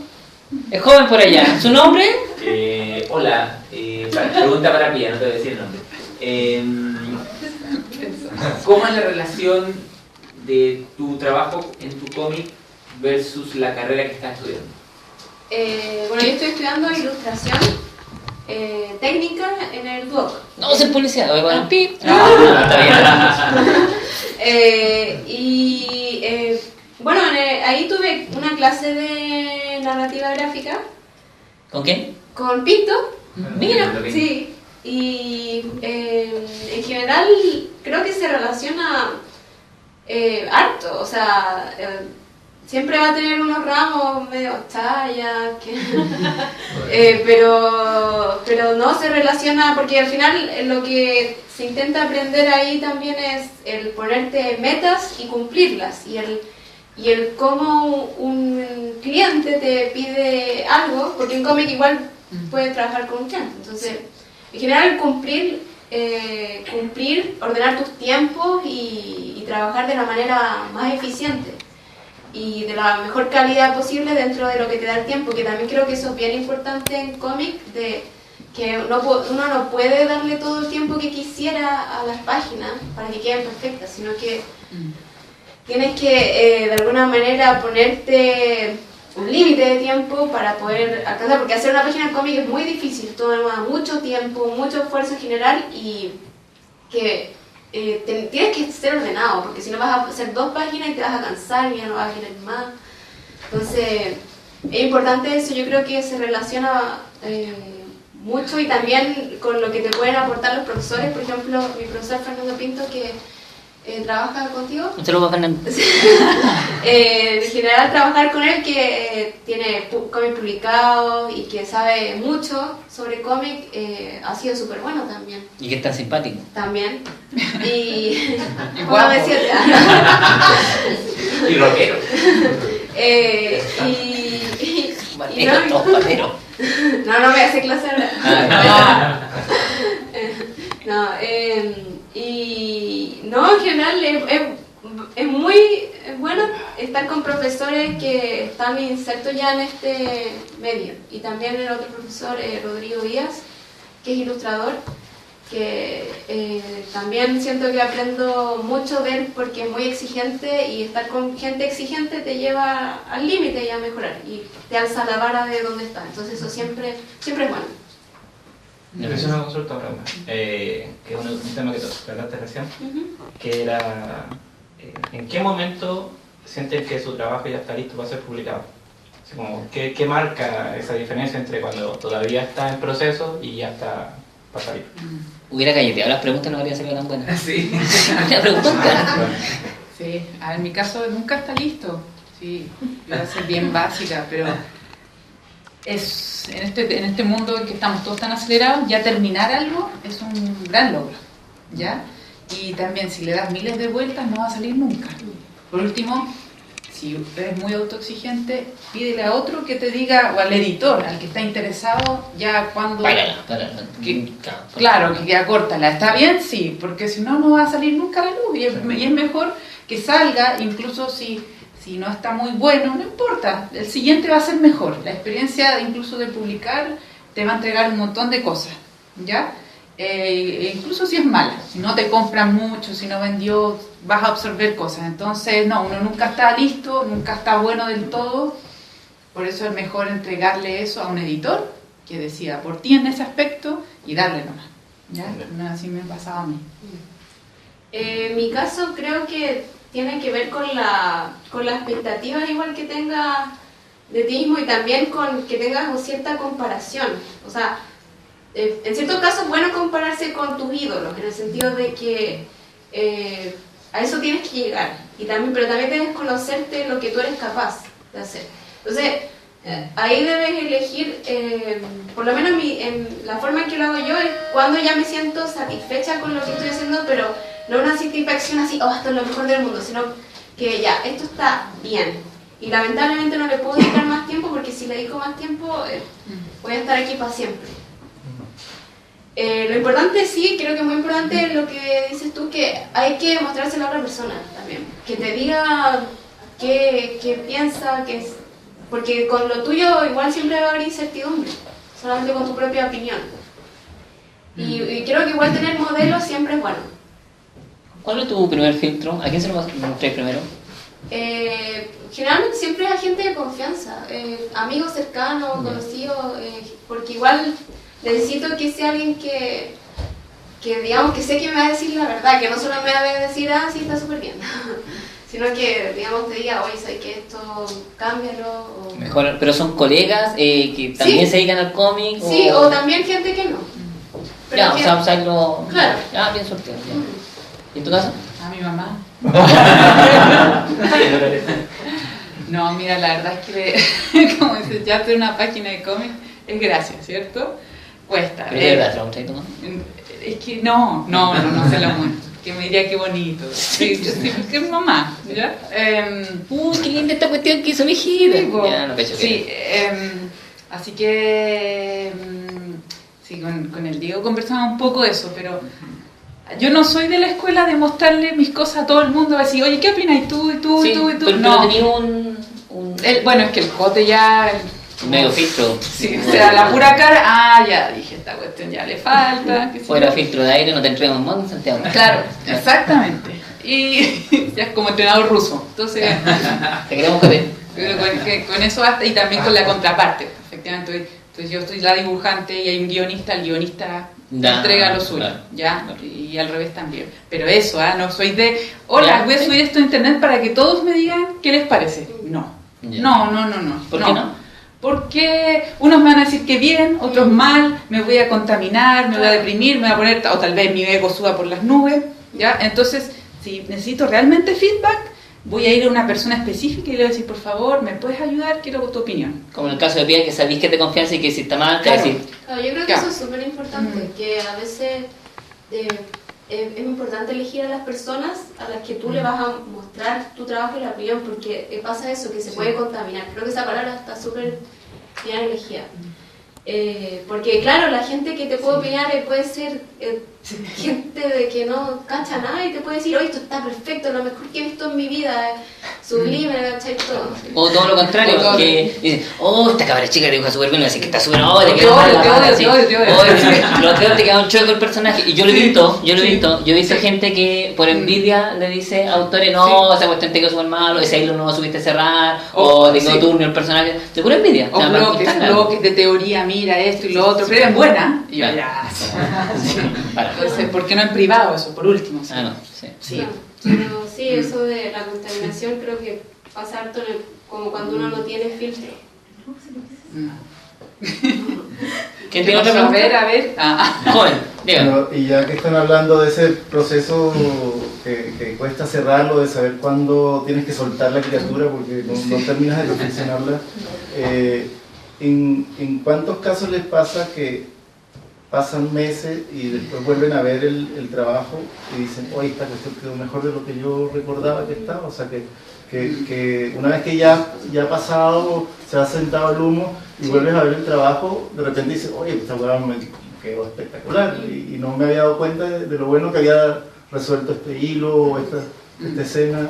Es joven por allá. ¿Su nombre? Hola. Pregunta para Pía, no te voy a decir el nombre. ¿Cómo es la relación de tu trabajo en tu cómic versus la carrera que estás estudiando? Bueno, yo estoy estudiando ilustración técnica en el DUOC. No, soy policía. Voy con el pip. Bueno, ahí tuve una clase de narrativa gráfica. ¿Con quién? Con Pinto. Mira, sí. Y en general creo que se relaciona harto, o sea, siempre va a tener unos ramos medio chaya, pero no se relaciona, porque al final lo que se intenta aprender ahí también es el ponerte metas y cumplirlas, y el cómo un cliente te pide algo, porque un cómic igual puede trabajar con un cliente, entonces en general cumplir, ordenar tus tiempos y trabajar de la manera más eficiente y de la mejor calidad posible dentro de lo que te da el tiempo, que también creo que eso es bien importante en cómic, de que uno no puede darle todo el tiempo que quisiera a las páginas para que queden perfectas, sino que tienes que de alguna manera ponerte un límite de tiempo para poder alcanzar, porque hacer una página de cómic es muy difícil, toma mucho tiempo, mucho esfuerzo en general, y que tienes que ser ordenado, porque si no vas a hacer 2 páginas y te vas a cansar y ya no vas a querer más. Entonces es importante eso, yo creo que se relaciona mucho, y también con lo que te pueden aportar los profesores. Por ejemplo, mi profesor Fernando Pinto, que trabaja contigo. Un saludo a Fernando. En general, trabajar con él, que tiene cómic publicado y que sabe mucho sobre cómic, ha sido súper bueno también. Y que es tan simpático. También. Y guapo. me siento. Y rockero. No me hace clase ahora. No, en general es muy bueno estar con profesores que están insertos ya en este medio. Y también el otro profesor, Rodrigo Díaz, que es ilustrador, que también siento que aprendo mucho de él porque es muy exigente, y estar con gente exigente te lleva al límite y a mejorar, y te alza la vara de donde estás. Entonces eso siempre es bueno. Yo hice una consulta ahora, que es un tema que trataste recién, que era ¿en qué momento sienten que su trabajo ya está listo para ser publicado? Así como, ¿qué marca esa diferencia entre cuando todavía está en proceso y ya está para salir? Hubiera galleteado las preguntas, no habría salido tan buenas. Sí. La pregunta. Sí, en mi caso nunca está listo. Sí, voy a ser bien básica, pero es en este mundo en que estamos todos tan acelerados, ya terminar algo es un gran logro, ¿ya? Y también si le das miles de vueltas no va a salir nunca. Por último, si eres muy autoexigente, pídele a otro que te diga, o al editor, al que está interesado, ya cuando... Claro, que queda córtala. ¿Está bien? Sí, porque si no, no va a salir nunca a la luz. Y es mejor que salga, incluso si no está muy bueno, no importa. El siguiente va a ser mejor. La experiencia incluso de publicar te va a entregar un montón de cosas, ¿ya? Incluso si es mala, si no te compran mucho, si no vendió, vas a absorber cosas. Entonces, no, uno nunca está listo, nunca está bueno del todo. Por eso es mejor entregarle eso a un editor que decida por ti en ese aspecto y darle nomás. ¿Ya? Así me pasaba a mí. En mi caso creo que tiene que ver con la expectativa igual que tengas de ti mismo y también con que tengas cierta comparación. O sea, en ciertos casos es bueno compararse con tus ídolos, en el sentido de que a eso tienes que llegar, pero también debes conocerte lo que tú eres capaz de hacer. Entonces, ahí debes elegir, por lo menos en la forma en que lo hago yo, es cuando ya me siento satisfecha con lo que estoy haciendo, pero no una satisfacción así, oh, esto es lo mejor del mundo, sino que ya, esto está bien. Y lamentablemente no le puedo dedicar más tiempo, porque si le dedico más tiempo, voy a estar aquí para siempre. Lo importante, sí, creo que es muy importante lo que dices tú, que hay que mostrárselo a la otra persona también. Que te diga qué piensa, porque con lo tuyo igual siempre va a haber incertidumbre, solamente con tu propia opinión. Y creo que igual tener modelos siempre es bueno. ¿Cuál es tu primer filtro? ¿A quién se lo mostré primero? Generalmente siempre a gente de confianza, amigos cercanos, conocidos, porque igual necesito que sea alguien que digamos que sé que me va a decir la verdad, que no solo me va a decir, sí, está súper bien, sino que, digamos, te diga, oye, ¿sabes que esto, cámbialo? O... Mejor, pero son colegas que también se dedican al cómic. Sí, o también gente que no. Pero ya, o sea, usarlo. Claro. Ya, bien sorteado. ¿Y en tu caso? A mi mamá. No, mira, la verdad es que, como dices, ya hacer una página de cómics es gracia, ¿cierto? Cuesta. ¿Pero de verdad te lo mostré tu mamá? Es que no se lo muestro. Que me diría qué bonito. Sí, que es mamá, ¿ya? Qué linda esta cuestión que hizo mi hijita. Ya, no pecho. Sí, así que sí, con el Diego conversaba un poco eso, pero yo no soy de la escuela de mostrarle mis cosas a todo el mundo, a decir, oye, ¿qué opinas? Y tú, sí, y tú. Pero no tenía bueno, es que el Jote ya... medio filtro. Sí, o sea, la pura cara, ya dije, esta cuestión ya le falta. Fuera filtro de aire, no te entregas un montón, Santiago. Claro, exactamente. Y ya es como entrenador ruso. Entonces, te queremos que pero con eso basta, y también con la contraparte. Efectivamente, entonces yo soy la dibujante y hay un guionista, el guionista entrega lo suyo, claro, ¿ya? Claro. Y al revés también. Pero eso, no soy de, hola, voy a subir esto a internet para que todos me digan qué les parece. No. No. ¿Por qué no? Porque unos me van a decir que bien, otros mal, me voy a contaminar, me voy a deprimir, me voy a poner, o tal vez mi ego suba por las nubes, ¿ya? Entonces, si necesito realmente feedback, voy a ir a una persona específica y le voy a decir, por favor, ¿me puedes ayudar? Quiero tu opinión. Como en el caso de Pia, que sabéis que te confianza y que si está mal, te va a decir. Claro, yo creo que eso es súper importante, que a veces es importante elegir a las personas a las que tú le vas a mostrar tu trabajo y la opinión, porque pasa eso, que se puede contaminar. Creo que esa palabra está súper bien elegida. Porque claro, la gente que te puede opinar puede ser gente de que no cacha nada y te puede decir, oye, esto está perfecto, lo mejor que he visto en mi vida, sublime, ¿cachai? Todo. O todo lo contrario, que dicen, esta cabra chica te dibuja súper bien, así que está súper, te quedó mal, lo peor te queda un chueco el personaje. Y yo lo he visto, yo he visto gente que por envidia le dice a autores, no, esa cuestión te quedó súper malo, ese hilo no lo supiste cerrar, o te quedó turbio el personaje, de pura envidia. O bloques de teoría, mira esto y lo otro, pero es buena. Y yo, ya, entonces, ¿por qué no en privado eso, por último? ¿Sí? No, sí. Pero sí, eso de la contaminación creo que pasa harto como cuando uno no tiene filtro. ¿Quién tiene otra pregunta? A ver. Joven, dígame. Bueno, y ya que están hablando de ese proceso que cuesta cerrarlo, de saber cuándo tienes que soltar la criatura porque no terminas de reflexionarla, ¿en cuántos casos les pasa que pasan meses y después vuelven a ver el trabajo y dicen, oye, esta cuestión quedó mejor de lo que yo recordaba que estaba? O sea, que una vez que ya ha pasado, se ha sentado el humo y vuelves a ver el trabajo, de repente dices, oye, esta hueá me quedó espectacular y no me había dado cuenta de lo bueno que había resuelto este hilo o esta escena.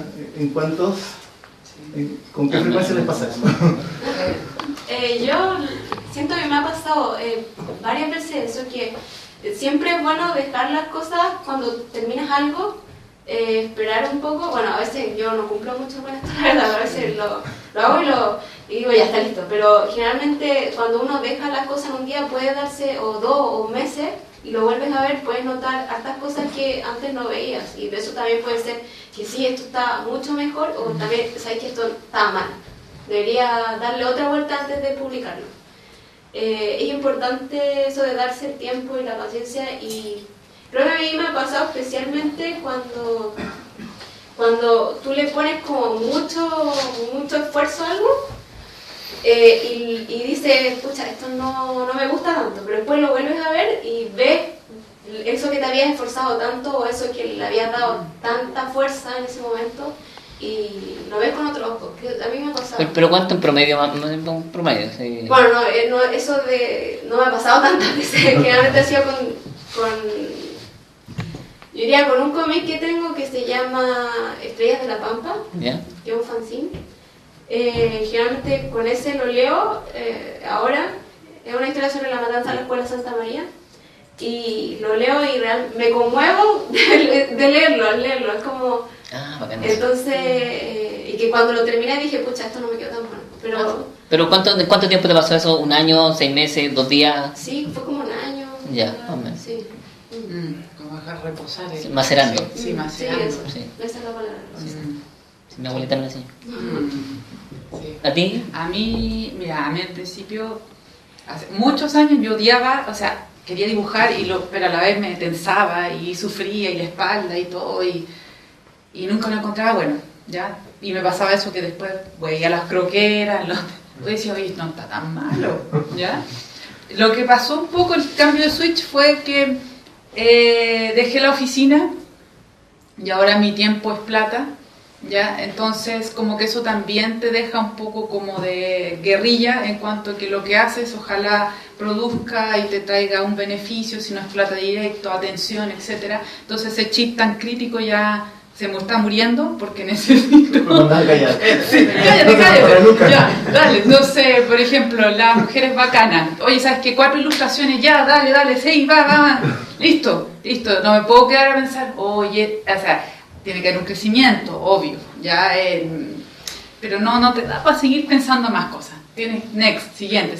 ¿Con qué frecuencia les pasa eso? Yo siento que me ha pasado varias veces eso, que siempre es bueno dejar las cosas cuando terminas algo, esperar un poco. Bueno, a veces yo no cumplo mucho con esto, la verdad, a veces lo hago y digo, ya está listo. Pero generalmente cuando uno deja las cosas en un día puede darse o 2 o meses y lo vuelves a ver, puedes notar hartas cosas que antes no veías. Y de eso también puede ser que sí, esto está mucho mejor o también sabes que esto está mal. Debería darle otra vuelta antes de publicarlo. Es importante eso de darse el tiempo y la paciencia y creo que a mí me ha pasado especialmente cuando tú le pones como mucho esfuerzo a algo y dices, pucha, esto no me gusta tanto, pero después lo vuelves a ver y ves eso que te habías esforzado tanto o eso que le habías dado tanta fuerza en ese momento y lo ves con otros ojos, que a mí me ha pasado. ¿Pero cuánto en promedio? Un promedio sí. Bueno, no, eso no me ha pasado tantas veces, generalmente ha sido yo diría con un cómic que tengo que se llama Estrellas de la Pampa, ¿Ya? que es un fanzine. Generalmente con ese lo leo ahora, es una historia sobre la matanza de la Escuela Santa María, y lo leo y me conmuevo de leerlo, al leerlo, es como... bacán. Entonces, y que cuando lo terminé dije, pucha, esto no me quedó tan bueno. ¿Pero cuánto tiempo te pasó eso? ¿Un año, 6 meses, 2 días? Sí, fue como un año. Ya, más o menos. Sí. Como dejar reposar. Sí, macerando. Sí, macerando. Sí, Sí. esa es la palabra. Sí, mi abuelita me lo enseñó. Sí. ¿A ti? A mí al principio, hace muchos años yo odiaba, o sea, quería dibujar, pero a la vez me tensaba y sufría y la espalda y todo, y nunca lo encontraba bueno, ¿ya? Y me pasaba eso que después veía las croqueras, yo decía, oye, no está tan malo, ¿ya? Lo que pasó un poco, el cambio de switch fue que dejé la oficina y ahora mi tiempo es plata, ¿ya? Entonces como que eso también te deja un poco como de guerrilla en cuanto a que lo que haces ojalá produzca y te traiga un beneficio, si no es plata directo, atención, etcétera. Entonces ese chip tan crítico ya se me está muriendo porque necesito... Sí, cállate. Ya, dale. Entonces, por ejemplo, la mujer es bacana. Oye, ¿sabes qué? 4 ilustraciones ya, dale, 6, va. Listo. No me puedo quedar a pensar, oye, o sea, tiene que haber un crecimiento, obvio, ya, pero no te da para seguir pensando más cosas. Tienes next, siguiente.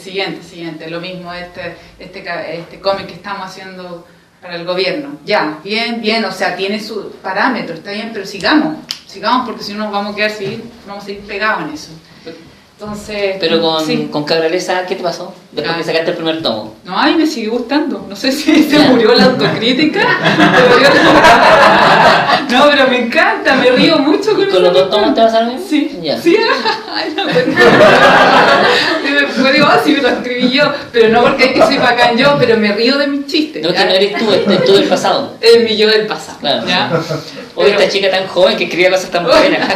Lo mismo este cómic que estamos haciendo para el gobierno. Ya, bien, o sea, tiene sus parámetros, está bien, pero sigamos porque si no nos vamos a seguir pegados en eso. Entonces, pero sí. con Cabralesa, ¿qué te pasó? Después que sacaste el primer tomo. No, a mí me sigue gustando. No sé si se murió la autocrítica. No, pero me encanta, me río mucho con eso. ¿Con los 2 tomos te vas a lo mismo? Sí. Ya. Sí, ay, no, me digo, sí, me lo escribí yo, pero no porque es que soy bacán yo, pero me río de mis chistes. No, que no eres tú, es tú del pasado. Es mi yo del pasado. Claro. ¿Ya? Oye, esta chica tan joven que escribía cosas tan buenas.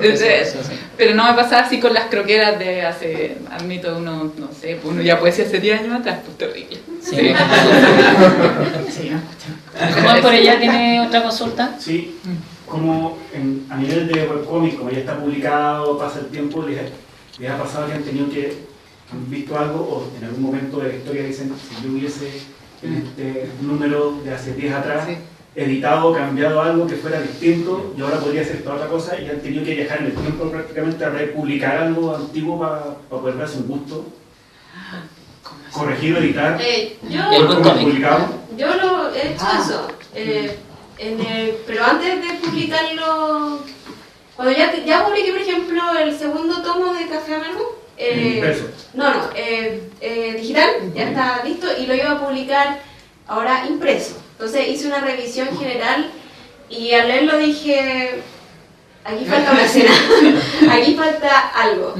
Eso. Pero no me pasaba así con las croqueras de hace, admito, no sé, uno ya puede ser hace 10 años atrás, pues terrible. Sí. Sí, Juan por ella tiene otra consulta. Sí, como a nivel de webcomic, como ya está publicado, pasa el tiempo, les ha pasado que han visto algo o en algún momento de la historia dicen, si yo hubiese en este número de hace 10 atrás, sí, editado, cambiado algo que fuera distinto, y ahora podría hacer esta otra cosa, y han tenido que viajar en el tiempo prácticamente a republicar algo antiguo para poder darse un gusto, corregir o editar, yo lo he hecho eso, pero antes de publicarlo, cuando ya publiqué por ejemplo el segundo tomo de Café Amargo, digital, ya está listo, y lo iba a publicar ahora impreso. Entonces hice una revisión general y al leerlo dije, aquí falta una escena, aquí falta algo.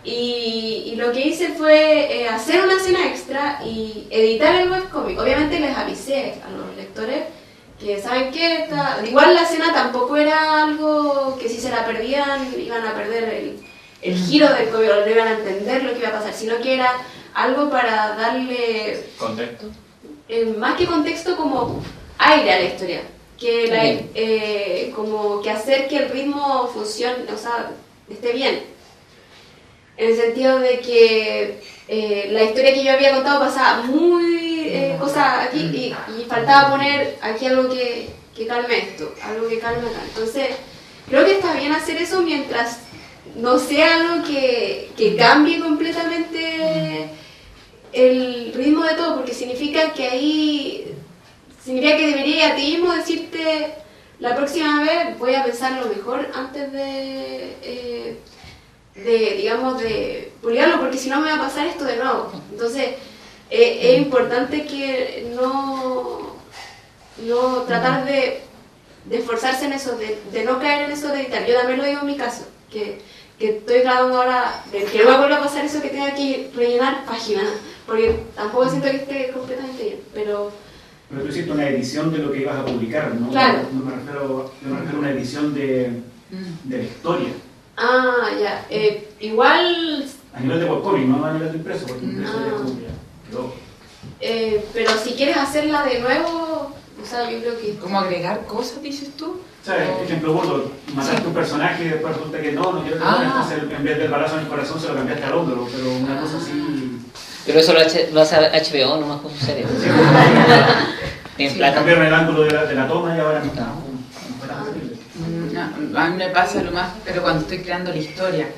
Y lo que hice fue hacer una escena extra y editar el webcomic. Obviamente les avisé a los lectores que saben que igual la escena tampoco era algo que si se la perdían iban a perder el giro del cómic, no iban a entender lo que iba a pasar, sino que era algo para darle... ¿Contexto? Más que contexto, como aire a la historia, como que hacer que el ritmo funcione, o sea, esté bien, en el sentido de que la historia que yo había contado pasaba muy cosas aquí y faltaba poner aquí algo que calme esto, algo que calme acá. Entonces creo que está bien hacer eso mientras no sea algo que cambie completamente el ritmo de todo, porque significa que debería a ti mismo decirte la próxima vez voy a pensarlo mejor antes de publicarlo, porque si no me va a pasar esto de nuevo. Entonces es importante que no tratar de esforzarse en eso, de no caer en eso de editar. Yo también lo digo en mi caso, que estoy grabando ahora, que no me vuelva a pasar eso que tenga que rellenar páginas, porque tampoco siento que esté completamente bien, pero tú hiciste una edición de lo que ibas a publicar, ¿no? Claro. No me refiero a una edición de la historia. Ah, ya. Igual... A nivel de webcomic, no a nivel de impreso, porque impreso ya quedó. Pero si quieres hacerla de nuevo, o sea, yo creo que... ¿Cómo agregar cosas, dices tú? ¿Sabes? Ejemplo burdo, mataste un personaje y después resulta que no quiero que entonces en vez del balazo en el corazón se lo cambiaste al hombro, pero una cosa así... Pero eso lo hace HBO nomás con su serie. Cambiaron el ángulo de la toma y ahora no está. A mí me pasa lo más, pero cuando estoy creando la historia.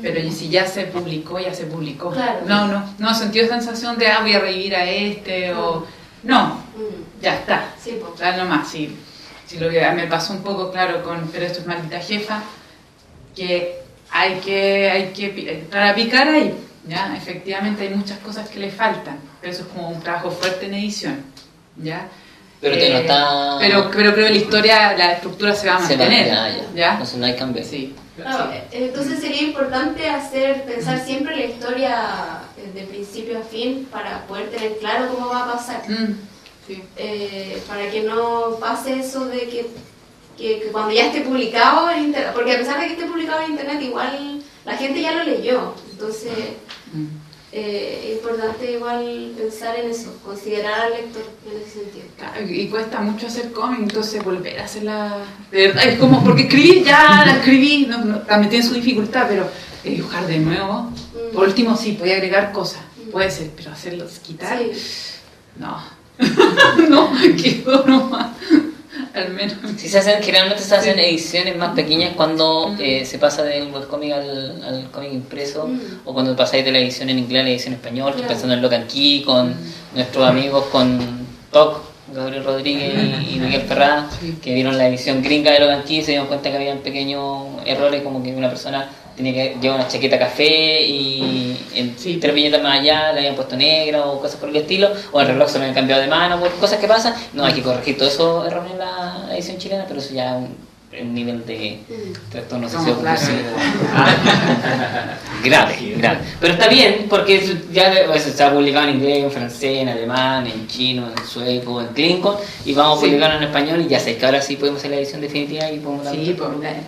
Pero si ya se publicó, ya se publicó. Claro. No sentí esa sensación de voy a revivir a este o... No, ya está. Sí, pues. Ya nomás, sí. Lo que me pasó un poco, claro, pero esto es Maldita Jefa, que hay que entrar a picar ahí. ¿Ya? Efectivamente hay muchas cosas que le faltan, pero eso es como un trabajo fuerte en edición, ¿ya? Pero que no está... Pero creo que la historia, la estructura se va a mantener. ¿Ya? Entonces no hay cambio. Sí. Claro, entonces sería importante pensar siempre la historia de principio a fin para poder tener claro cómo va a pasar. Sí. Para que no pase eso de que cuando ya esté publicado en internet, porque a pesar de que esté publicado en internet, igual la gente ya lo leyó. Entonces, es importante igual pensar en eso, considerar al lector en ese sentido. Y cuesta mucho hacer cómic, entonces volver a hacerla... De verdad, es como, porque escribir, ya la escribí, también tiene su dificultad, pero dibujar de nuevo, por último sí, podía agregar cosas, puede ser, pero hacerlos quitar, no. No, quedó nomás. Al menos. Si generalmente se hacen ediciones más pequeñas cuando se pasa del webcomic al cómic impreso, o cuando pasáis de la edición en inglés a la edición en español. Estoy pensando en Lock and Key, con nuestros amigos, con TOC, Gabriel Rodríguez y Miguel Ferrada, que vieron la edición gringa de Lock and Key y se dieron cuenta que habían pequeños errores, como que una persona tenía que llevar una chaqueta café y en 3 viñetas más allá le habían puesto negra o cosas por el estilo, o el reloj se lo habían cambiado de mano, por cosas que pasan. No, hay que corregir todos esos errores en la edición chilena, pero eso ya es un nivel de trastorno sociocompulsivo grave. Pero está bien, porque ya está publicado en inglés, en francés, en alemán, en chino, en sueco, en klingon, y vamos a publicarlo en español, y ya sé que ahora sí podemos hacer la edición definitiva y podemos dar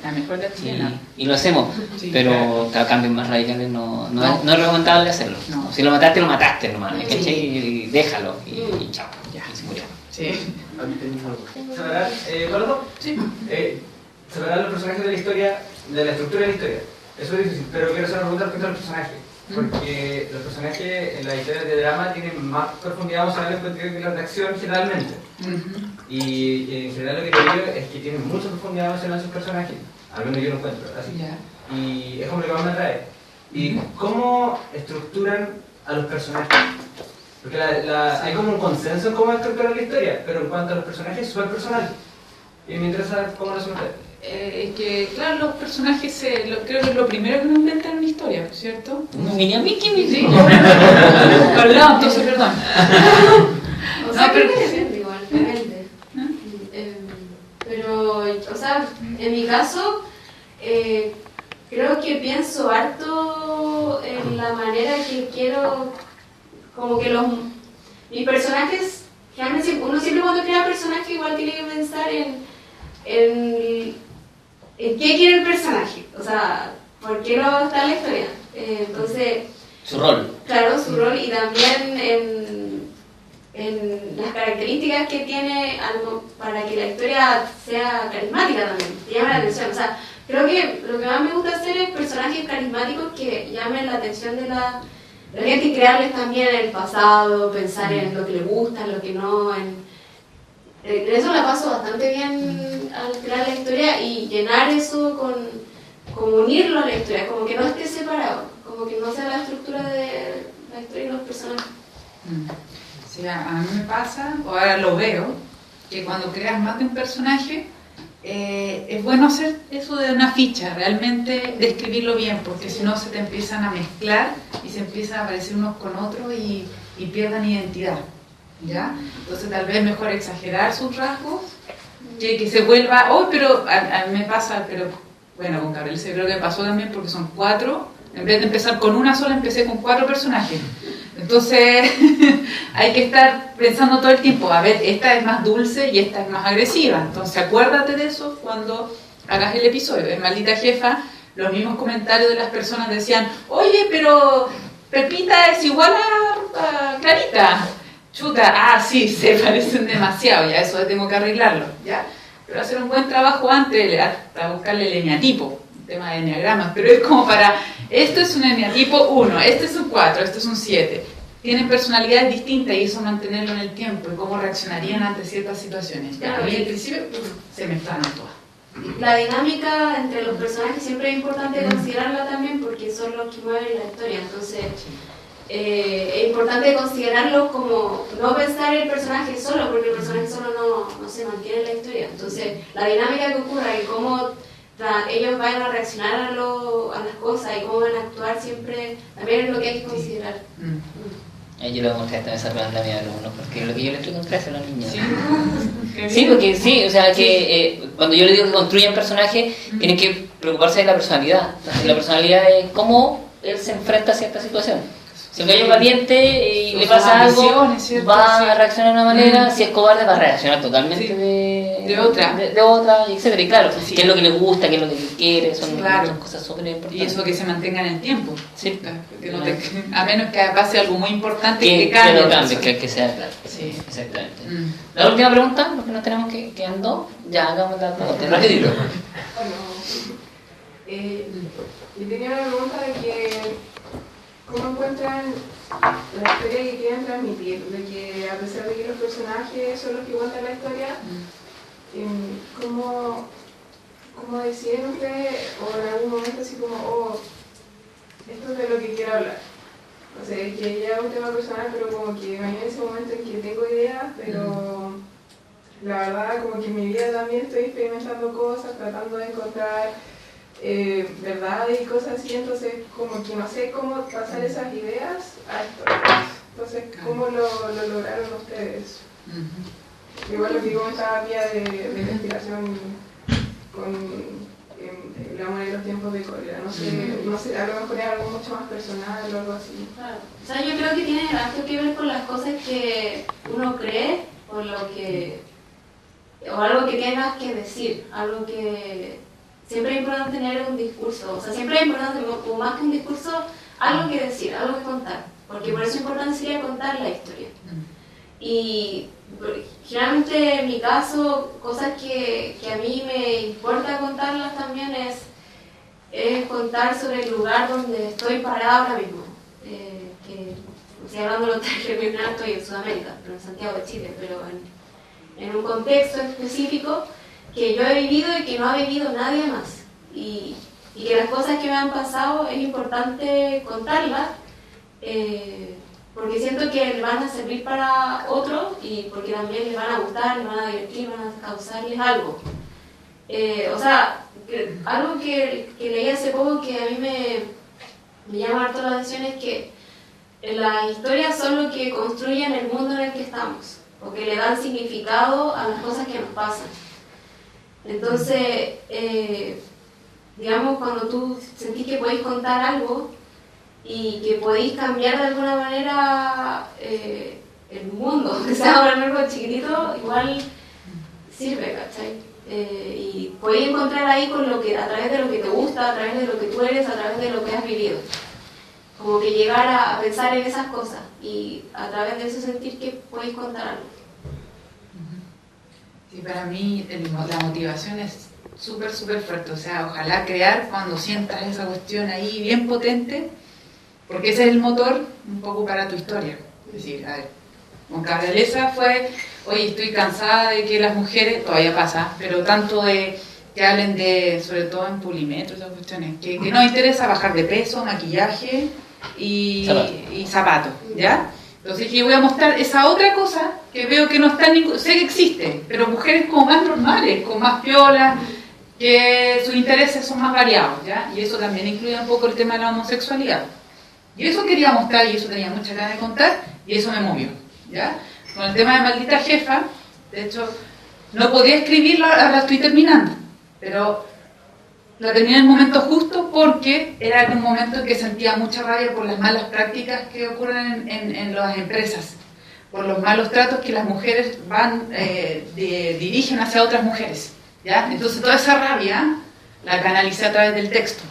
la mejor la chilena. Y lo hacemos, pero cambios más radicales no es recomendable hacerlo. No. Si lo mataste nomás, ¿cachai? Y déjalo, y chao, ya, se murió. Sí. ¿Separar, Gordo? Sí. Separar los personajes de la historia, de la estructura de la historia. Eso es difícil, pero quiero hacer una pregunta respecto a los personajes. Porque los personajes en las historias de drama tienen más profundidad emocional que las de acción generalmente. Y en general lo que yo digo es que tienen mucha profundidad emocional sus personajes. Al menos yo lo encuentro así. Y es como lo que más me atrae. ¿Y cómo estructuran a los personajes? Porque hay como un consenso en cómo estructurar la historia, pero en cuanto a los personajes es súper personal. Y me interesa cómo lo hacen ustedes. Es que, claro, los personajes creo que es lo primero que uno inventa en una historia, ¿cierto? Ni a mí, ¿quién me dice? Perdón, entonces perdón. O sea, creo que depende igual, depende. Pero, o sea, en mi caso, creo que pienso harto en la manera que quiero, como que mis personajes, uno siempre cuando crea personaje igual tiene que pensar en qué quiere el personaje, o sea, por qué no está en la historia. Entonces, su rol. Claro, su rol, y también en las características que tiene para que la historia sea carismática también, que llame la atención. O sea, creo que lo que más me gusta hacer es personajes carismáticos que llamen la atención de la gente, y crearles también el pasado, pensar en lo que les gusta, en lo que no. Eso la paso bastante bien al crear la historia y llenar eso como unirlo a la historia, como que no esté separado, como que no sea la estructura de la historia y los personajes. Sí, a mí me pasa, o ahora lo veo, que cuando creas más de un personaje, es bueno hacer eso de una ficha, realmente describirlo bien, porque si no se te empiezan a mezclar y se empiezan a aparecer unos con otros y pierdan identidad, ¿ya? Entonces tal vez mejor exagerar sus rasgos, que se vuelva, pero a mí me pasa, pero bueno, con Gabriel se creo que me pasó también porque son 4, en vez de empezar con una sola, empecé con 4 personajes. Entonces hay que estar pensando todo el tiempo, a ver, esta es más dulce y esta es más agresiva. Entonces acuérdate de eso cuando hagas el episodio. En Maldita Jefa, los mismos comentarios de las personas decían, oye, pero Pepita es igual a Clarita. Chuta, sí, se parecen demasiado, ya eso tengo que arreglarlo, ¿ya? Pero hacer un buen trabajo antes, hasta buscarle el eneatipo, un tema de eneagramas, pero es como para, esto es un eneatipo 1, este es un 4, este es un 7. Tienen personalidades distintas y eso mantenerlo en el tiempo y cómo reaccionarían ante ciertas situaciones. Claro, y al principio se mezclaron todas. La dinámica entre los personajes siempre es importante considerarla también porque son los que mueven la historia, entonces es importante considerarlo como no pensar el personaje solo, porque el personaje solo no se mantiene en la historia, entonces la dinámica que ocurra y cómo ellos van a reaccionar a las cosas y cómo van a actuar siempre también es lo que hay que considerar. Yo le voy a mostrar esta pregunta a mis alumnos, porque lo que yo les explico en clase a los niños. Sí, porque sí, o sea que cuando yo les digo que construyan personajes, tienen que preocuparse de la personalidad. La personalidad es cómo él se enfrenta a cierta situación. Si un gallo es valiente y le pasa algo, va a reaccionar de una manera, si es cobarde va a reaccionar totalmente de otra, etc. Y claro, qué es lo que le gusta, qué es lo que quiere, son cosas súper importantes. Y eso que se mantenga en el tiempo. Sí. Que no a menos que pase algo muy importante que cambie. Que sea claro. Sí. Exactamente. La última pregunta, porque nos tenemos que quedar dos, ya hagamos la pregunta, rapidito. Yo tenía una pregunta de que ¿cómo encuentran la historia que quieren transmitir? De que a pesar de que los personajes son los que cuentan la historia, ¿cómo deciden ustedes, o en algún momento así como, esto es de lo que quiero hablar? O sea, es que ya es un tema personal, pero como que me en ese momento en que tengo ideas, pero la verdad como que en mi vida también estoy experimentando cosas, tratando de encontrar verdad y cosas así, entonces como que no sé cómo pasar esas ideas a esto. Entonces, ¿cómo lo lograron ustedes? Igual lo que comentaba Pía de investigación con la moneda de los tiempos de cólera, no sé, a lo mejor es algo mucho más personal o algo así. Claro. O sea, yo creo que tiene algo que ver con las cosas que uno cree o algo que tengas que decir, algo que siempre es importante tener un discurso, o sea, siempre es importante, o más que un discurso, algo que decir, algo que contar, porque por eso es importante sería contar la historia. Y generalmente en mi caso, cosas que a mí me importa contarlas también es contar sobre el lugar donde estoy parada ahora mismo. Estoy hablando de los términos, estoy en Sudamérica, pero en Santiago de Chile, pero en un contexto específico que yo he vivido y que no ha vivido nadie más. Y que las cosas que me han pasado es importante contarlas, porque siento que le van a servir para otros y porque también les van a gustar, les van a divertir, van a causarles algo. O sea, algo que leí hace poco que a mí me llama harto la atención es que las historias son lo que construyen el mundo en el que estamos, o que le dan significado a las cosas que nos pasan. Entonces, digamos, cuando tú sentís que podéis contar algo y que podéis cambiar de alguna manera el mundo, que sea algo chiquitito, igual sirve, ¿cachai? Y podéis encontrar ahí a través de lo que te gusta, a través de lo que tú eres, a través de lo que has vivido. Como que llegar a pensar en esas cosas y a través de eso sentir que podéis contar algo. Sí, para mí la motivación es súper fuerte, o sea, ojalá crear cuando sientas esa cuestión ahí bien potente, porque ese es el motor un poco para tu historia. Es decir, a ver, con Cabraleza fue, oye, estoy cansada de que las mujeres, todavía pasa, pero tanto de que hablen de, sobre todo en Pulimetro, esas cuestiones, que nos interesa bajar de peso, maquillaje y zapatos, ¿ya? Entonces yo voy a mostrar esa otra cosa que veo que no está en ningún... Sé que existe, pero mujeres como más normales, con más piolas, que sus intereses son más variados, ¿ya? Y eso también incluye un poco el tema de la homosexualidad. Y eso quería mostrar, y eso tenía muchas ganas de contar, y eso me movió, ¿ya? Con el tema de Maldita Jefa, de hecho, no podía escribirlo, ahora estoy terminando, pero lo terminé en el momento justo porque era un momento en que sentía mucha rabia por las malas prácticas que ocurren en las empresas, por los malos tratos que las mujeres dirigen hacia otras mujeres, ¿ya? Entonces toda esa rabia la canalicé a través del texto,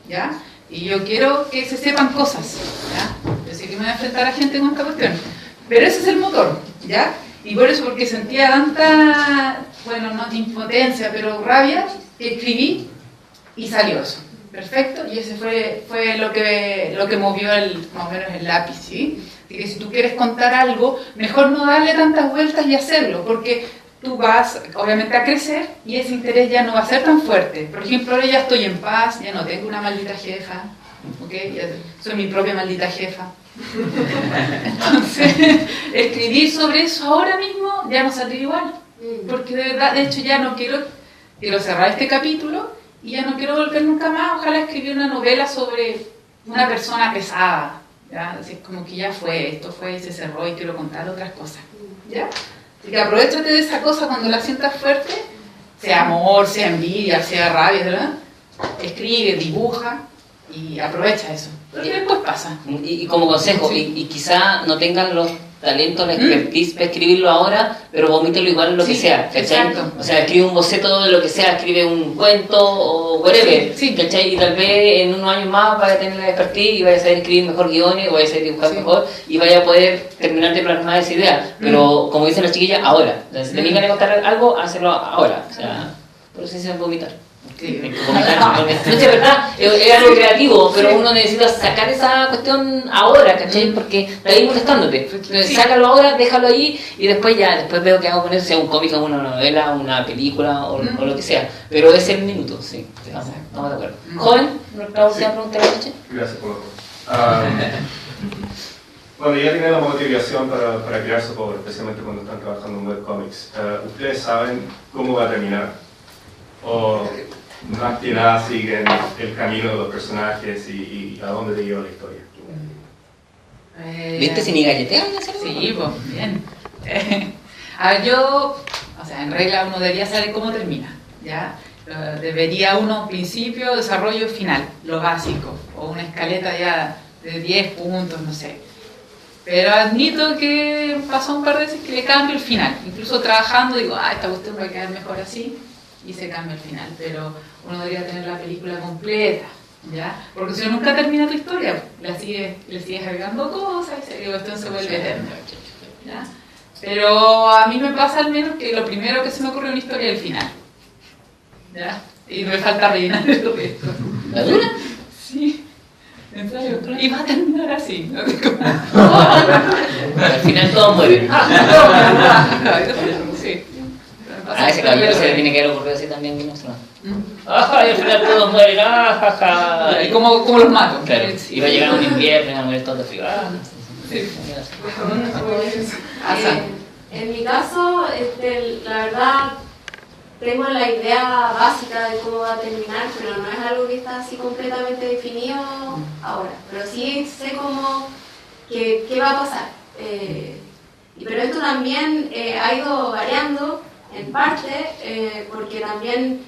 ¿ya? Y yo quiero que se sepan cosas, ¿ya? Yo sé que me voy a enfrentar a gente con esta cuestión, pero ese es el motor, ¿ya? Y por eso, porque sentía tanta, bueno, no impotencia, pero rabia, que escribí y salió eso. Perfecto, y ese fue lo que movió más o menos el lápiz, ¿sí? Así que si tú quieres contar algo, mejor no darle tantas vueltas y hacerlo, porque tú vas, obviamente, a crecer y ese interés ya no va a ser tan fuerte. Por ejemplo, ahora ya estoy en paz, ya no tengo una maldita jefa, ¿ok? Ya soy mi propia maldita jefa. Entonces, escribir sobre eso ahora mismo ya no saldría igual, porque de verdad, de hecho ya no quiero cerrar este capítulo y ya no quiero volver nunca más. Ojalá escribir una novela sobre una persona pesada, ¿ya? Así como que ya esto fue y se cerró y quiero contar otras cosas, ¿ya? Así que aprovechate de esa cosa cuando la sientas fuerte, sea amor, sea envidia, sea rabia, ¿verdad? Escribe, dibuja y aprovecha eso. Y después pasa. Y como consejo, y quizá no tengan los talentos, la expertise para escribirlo ahora, pero vomítelo igual en lo que sea, ¿cachai? Exacto. O sea, escribe un boceto de lo que sea, escribe un cuento o whatever, ¿cachai? Y tal vez en unos años más vaya a tener la expertise y vaya a saber escribir mejor guiones, o vaya a saber dibujar mejor y vaya a poder terminar de plasmar esa idea. Pero como dicen las chiquillas, ahora. Entonces, si tenéis que contar algo, hazlo ahora. O sea, por eso se debe vomitar. No es verdad, es algo creativo, pero uno necesita sacar esa cuestión ahora, ¿cachai? Porque está ahí molestándote. Entonces, sácalo ahora, déjalo ahí y después veo qué hago con eso, sea un cómic, una novela, una película o lo que sea. Pero es el minuto, sí. Estamos de acuerdo. Joven, nuestra última pregunta de la noche. Gracias por bueno, ya tienen la motivación para crear su obra, especialmente cuando están trabajando en webcomics. ¿Ustedes saben cómo va a terminar? ¿O más que nada siguen el camino de los personajes y a dónde te lleva la historia? ¿Viste si ni galletean? Sí, pues, bien. A ver, o sea, en regla uno debería saber cómo termina, ¿ya? Debería uno, principio, desarrollo, final, lo básico, o una escaleta ya de 10 puntos, no sé. Pero admito que pasó un par de veces que le cambio el final, incluso trabajando digo, esta cuestión va a quedar mejor así, y se cambia el final, pero uno debería tener la película completa, ¿ya? Porque si no, nunca termina tu historia, le sigues agregando cosas y la cuestión se vuelve eterna, ¿ya? Pero a mí me pasa al menos que lo primero que se me ocurre en una historia es el final, ¿ya? Y me falta rellenar el resto. ¿La dura? Sí, en serio, y va a terminar así, ¿no? Al final todos mueren. Sí. Ese caballero se le tiene que haber ocurrido así también, ¿no? ¡Ah! Y al final todos mueren, ¡ah! ¿Y cómo los mato? Claro, y va a llegar un invierno y van a morir todos de frío. En mi caso, la verdad, tengo la idea básica de cómo va a terminar, pero no es algo que está así completamente definido ahora. Pero sí sé qué va a pasar. Pero esto también ha ido variando en parte porque también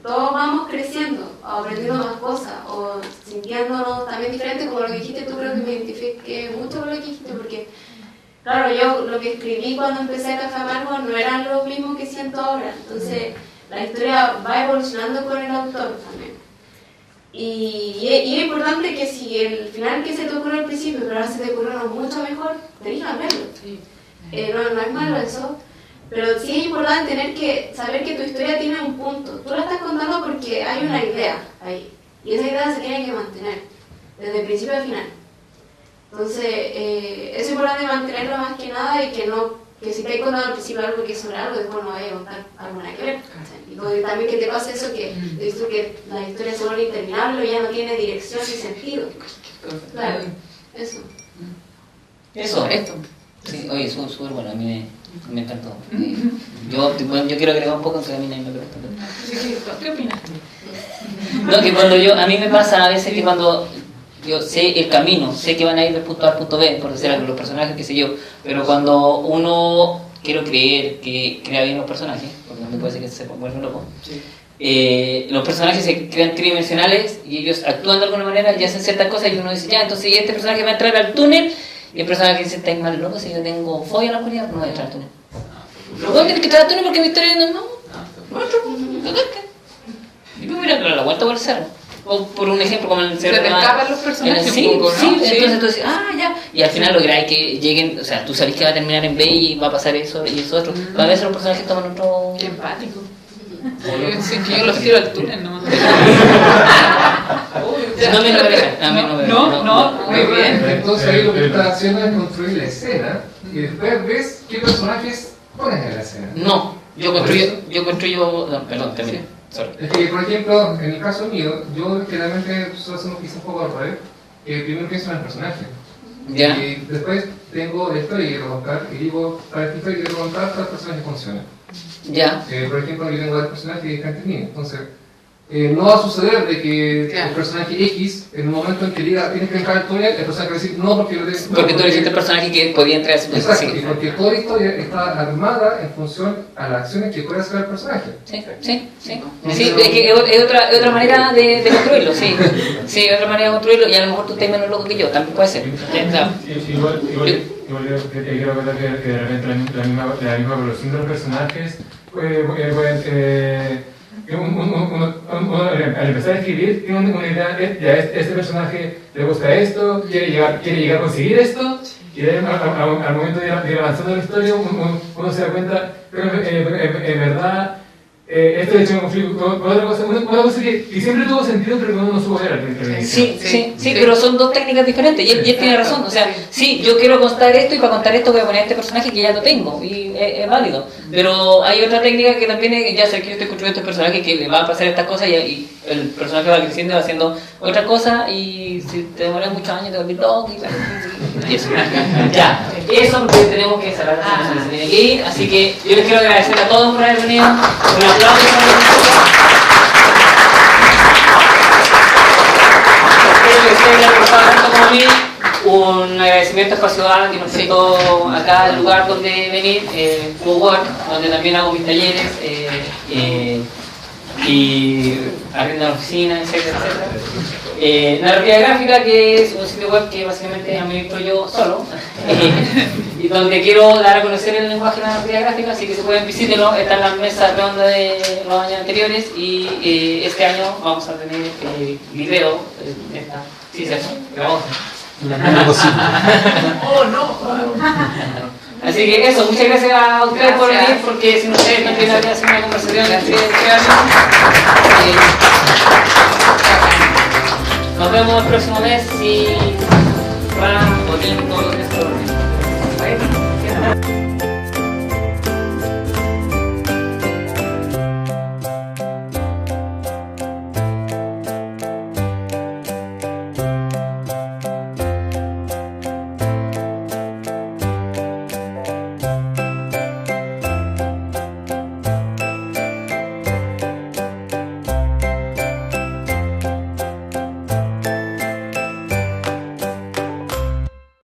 todos vamos creciendo, aprendiendo más cosas o sintiéndonos también diferentes, como lo que dijiste tú. Creo que me identifiqué mucho con lo que dijiste, porque claro, yo lo que escribí cuando empecé a Café Amargo no era lo mismo que siento ahora, entonces la historia va evolucionando con el autor también. Y es importante que si el final que se te ocurrió al principio, pero ahora se te ocurrió mucho mejor, tenés que cambiarlo. No es malo eso. Pero sí es importante saber que tu historia tiene un punto. Tú la estás contando porque hay una idea ahí. Y esa idea se tiene que mantener, desde el principio al final. Entonces, es importante mantenerlo más que nada y que no que si te contando al principio algo que es sobre algo, después no vaya a contar algo nada que ver. Y también que te pasa eso, que la historia se vuelve interminable, ya no tiene dirección ni sentido. Claro, eso. Esto. Sí, oye, súper bueno, a mí me encantó. Yo quiero agregar un poco, aunque a mí nadie me pregunta. ¿Qué opinas? No, que a mí me pasa a veces que cuando yo sé el camino, sé que van a ir del punto A al punto B, por decir algo, los personajes, qué sé yo, pero cuando uno, quiero creer que crea bien los personajes, porque me puede ser que se vuelve loco, los personajes se crean tridimensionales y ellos actúan de alguna manera y hacen ciertas cosas y uno dice, ya, entonces este personaje va a entrar al túnel y el personaje dice, estáis mal loco, si yo tengo fobia a la oscuridad, no voy a entrar al túnel. Pero bueno, tienes que entrar al túnel porque mi historia no y me voy a dar la vuelta por el cerro. O por un ejemplo, como en el cerro. Se te escapan los personajes un poco, ¿no? Sí, entonces tú dices, ya. Y al final lográis que lleguen, o sea, tú sabes que va a terminar en B y va a pasar eso y eso otro. A veces los personajes toman otro... Qué empático. Sí, que yo los tiro al túnel nomás. No me lo dejan. No, muy bien. Entonces ahí lo que estás haciendo es construir la escena y después ves qué personajes pones en la escena. No, yo construyo... No, perdón, terminé. Es que, por ejemplo, en el caso mío, yo generalmente suelo hacer quizá un poco al revés. Primero pienso en el personaje. Ya. Y después tengo la historia que quiero contar y digo, para esta historia que quiero contar, tal personaje funciona. Ya. Por ejemplo, yo tengo el personaje de frente mío. Entonces, no va a suceder de que el personaje X, en un momento en que diga tienes que entrar al túnel, el personaje va a decir no porque yo porque tú dijiste el personaje que podía entrar a su túnel. Exacto, y porque toda la historia está armada en función a las acciones que puede hacer el personaje. Sí, es que es otra manera de construirlo, sí, es otra manera de construirlo y a lo mejor tú estás menos loco que yo, también puede ser. Igual yo quiero ver que de repente la misma evolución de los personajes al empezar a escribir tiene una idea, ya este personaje le gusta esto, quiere llegar a conseguir esto, y al momento de ir avanzando en la historia uno se da cuenta, pero en verdad esto de hecho en conflicto con otra cosa que siempre tuvo sentido pero que uno no supo ver al principio. Sí, pero son dos técnicas diferentes y él tiene razón, o sea, sí, yo quiero contar esto y para contar esto voy a poner este personaje que ya lo tengo y es válido, pero hay otra técnica que también es, ya sé que yo estoy construyendo este personaje que le va a pasar estas cosas y el personaje va creciendo y va haciendo otra cosa y si te demoras muchos años te volvís loco y eso. Ya, eso porque tenemos que cerrar la sesión, se tiene que ir, así que yo les quiero agradecer a todos por haber venido. Un aplauso. Espero que ustedes hayan gustado tanto como a mí. Un agradecimiento a Espacio A que nos invitó acá al lugar donde venir, Cowork, donde también hago mis talleres y arriendo la oficina, etcétera. Narrativa Gráfica, que es un sitio web que básicamente administro yo solo y donde quiero dar a conocer el lenguaje de la narrativa gráfica, así que se pueden visítenlo, está en las mesas redondas de los años anteriores y este año vamos a tener video, sí, ¿cierto? Oh, no. Así que eso, muchas gracias a ustedes por venir, porque sin ustedes no tiene que hacer una conversación así de nos vemos el próximo mes y van poniendo esto.